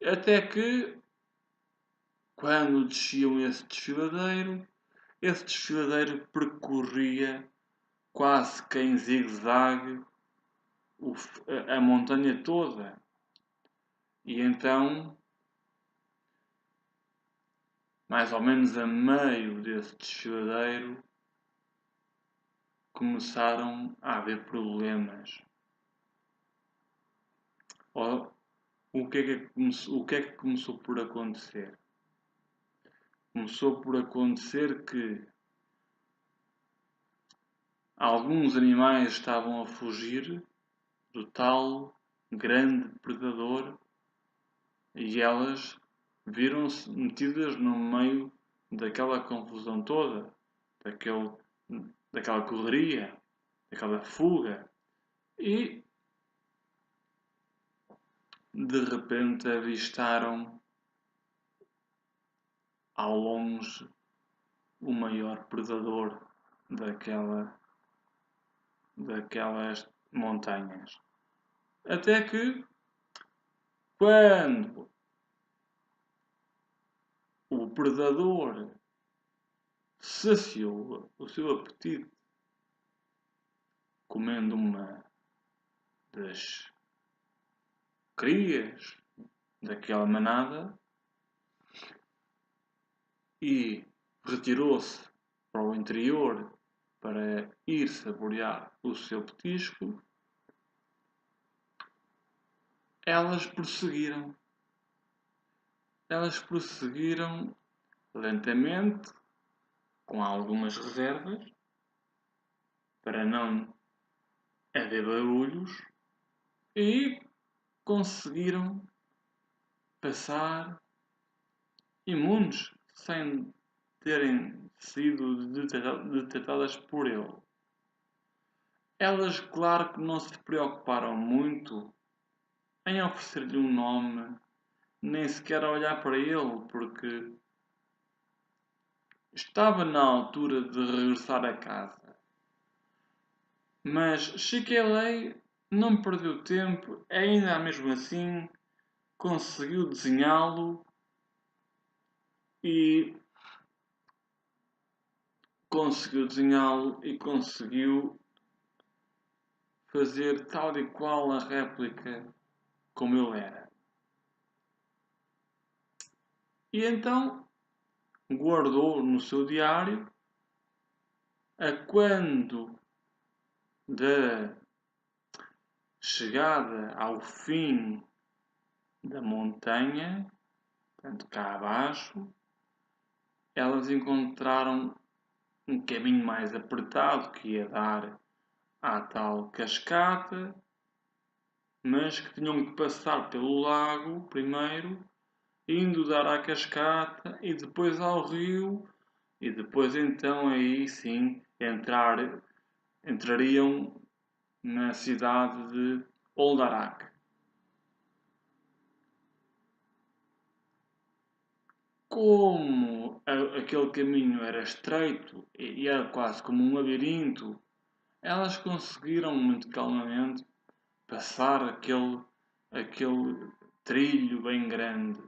Até que, quando desciam esse desfiladeiro percorria quase que em zigue-zague a montanha toda. E então, mais ou menos a meio desse desfiladeiro, começaram a haver problemas. O que é que começou por acontecer? Começou por acontecer que alguns animais estavam a fugir do tal grande predador e elas viram-se metidas no meio daquela confusão toda, daquela correria, daquela fuga e de repente avistaram ao longe o maior predador daquelas montanhas. Até que, quando o predador saciou o seu apetite comendo uma das crias daquela manada e retirou-se para o interior para ir saborear o seu petisco, elas prosseguiram. Elas prosseguiram lentamente, com algumas reservas, para não haver barulhos, e conseguiram passar imunes sem terem sido detectadas por ele. Elas, claro que não se preocuparam muito em oferecer-lhe um nome, nem sequer a olhar para ele, porque estava na altura de regressar a casa. Mas Chiquelei não perdeu tempo, ainda mesmo assim conseguiu desenhá-lo e conseguiu fazer tal e qual a réplica como ele era. E então guardou no seu diário a quando da chegada ao fim da montanha, portanto cá abaixo, elas encontraram um caminho mais apertado que ia dar à tal cascata, mas que tinham que passar pelo lago primeiro indo dar à cascata e depois ao rio, e depois então aí sim entrariam na cidade de Oldarak. Como aquele caminho era estreito e era quase como um labirinto, elas conseguiram muito calmamente passar aquele trilho bem grande.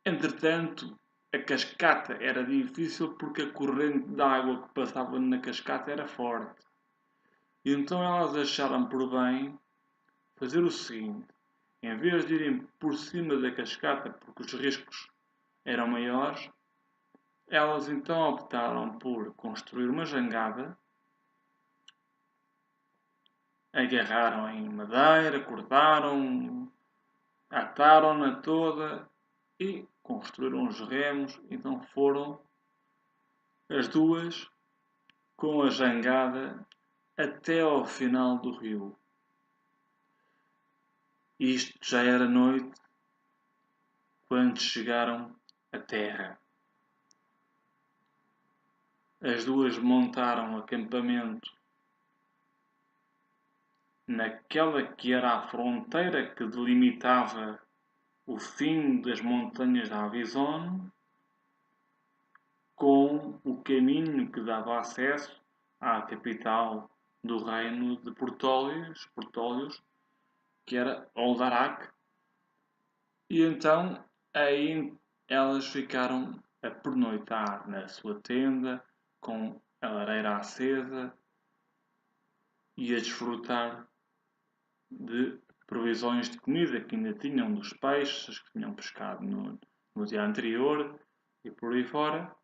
Entretanto, a cascata era difícil porque a corrente de água que passava na cascata era forte. E então elas acharam por bem fazer o seguinte: em vez de irem por cima da cascata porque os riscos eram maiores, elas então optaram por construir uma jangada, agarraram em madeira, cortaram, ataram-na toda e construíram os remos. Então foram as duas com a jangada até ao final do rio. Isto já era noite quando chegaram à terra. As duas montaram acampamento naquela que era a fronteira que delimitava o fim das montanhas da Avison, com o caminho que dava acesso à capital do reino de Portólios, que era Oldarak, e então aí elas ficaram a pernoitar na sua tenda, com a lareira acesa e a desfrutar de provisões de comida que ainda tinham dos peixes que tinham pescado no dia anterior e por aí fora.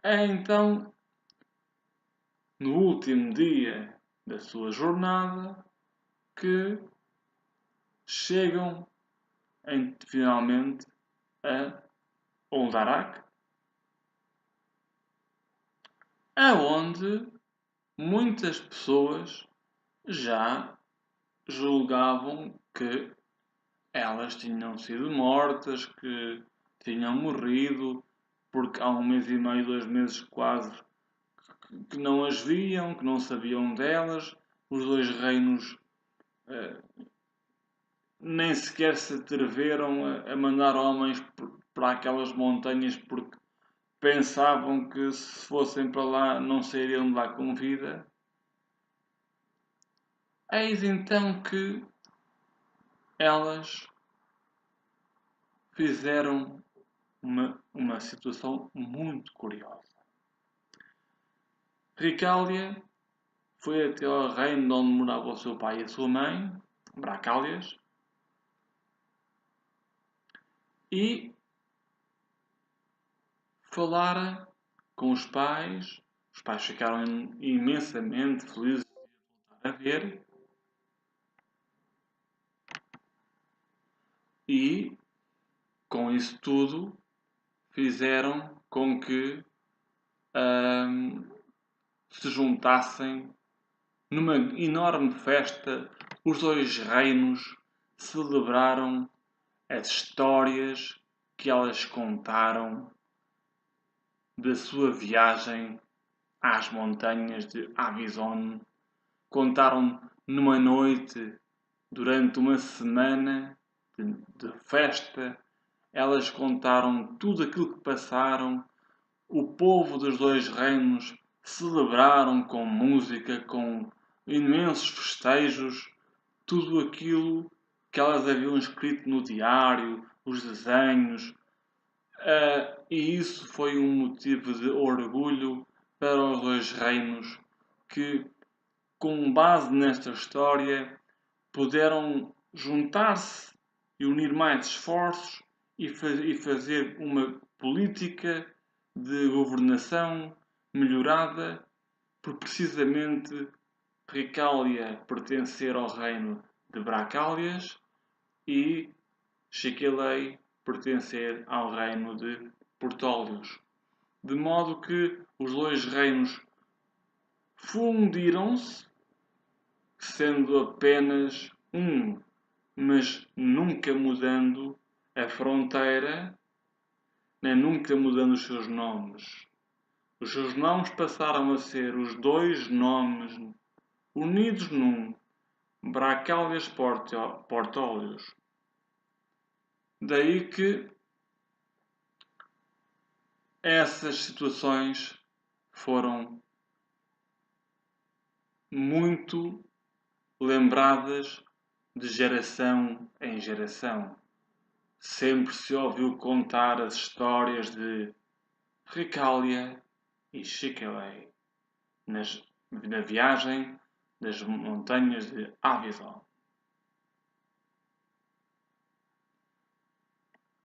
É então, no último dia da sua jornada, que chegam finalmente a Oldarak, aonde muitas pessoas já julgavam que elas tinham sido mortas, que tinham morrido, porque há um mês e meio, 2 meses quase, que não as viam, que não sabiam delas. Os dois reinos nem sequer se atreveram a mandar homens para aquelas montanhas porque pensavam que se fossem para lá não sairiam de lá com vida. Eis então que elas fizeram uma situação muito curiosa. Ricália foi até ao reino onde morava o seu pai e a sua mãe, Bracálias, e falara com os pais ficaram imensamente felizes de voltar a ver, e com isso tudo fizeram com que hum, se juntassem numa enorme festa. Os dois reinos celebraram as histórias que elas contaram da sua viagem às montanhas de Avison. Contaram numa noite, durante uma semana de festa. Elas contaram tudo aquilo que passaram. O povo dos dois reinos celebraram com música, com imensos festejos, tudo aquilo que elas haviam escrito no diário, os desenhos, e isso foi um motivo de orgulho para os dois reinos que, com base nesta história, puderam juntar-se e unir mais esforços e fazer uma política de governação melhorada por precisamente Ricália pertencer ao reino de Bracálias e Chiquilei pertencer ao reino de Portólios. De modo que os dois reinos fundiram-se, sendo apenas um mas nunca mudando a fronteira, nem nunca mudando os seus nomes. Os seus nomes passaram a ser os dois nomes unidos num Bracálias Portóleos. Daí que essas situações foram muito lembradas de geração em geração. Sempre se ouviu contar as histórias de Recália e Chiquelei na viagem das montanhas de Avisal.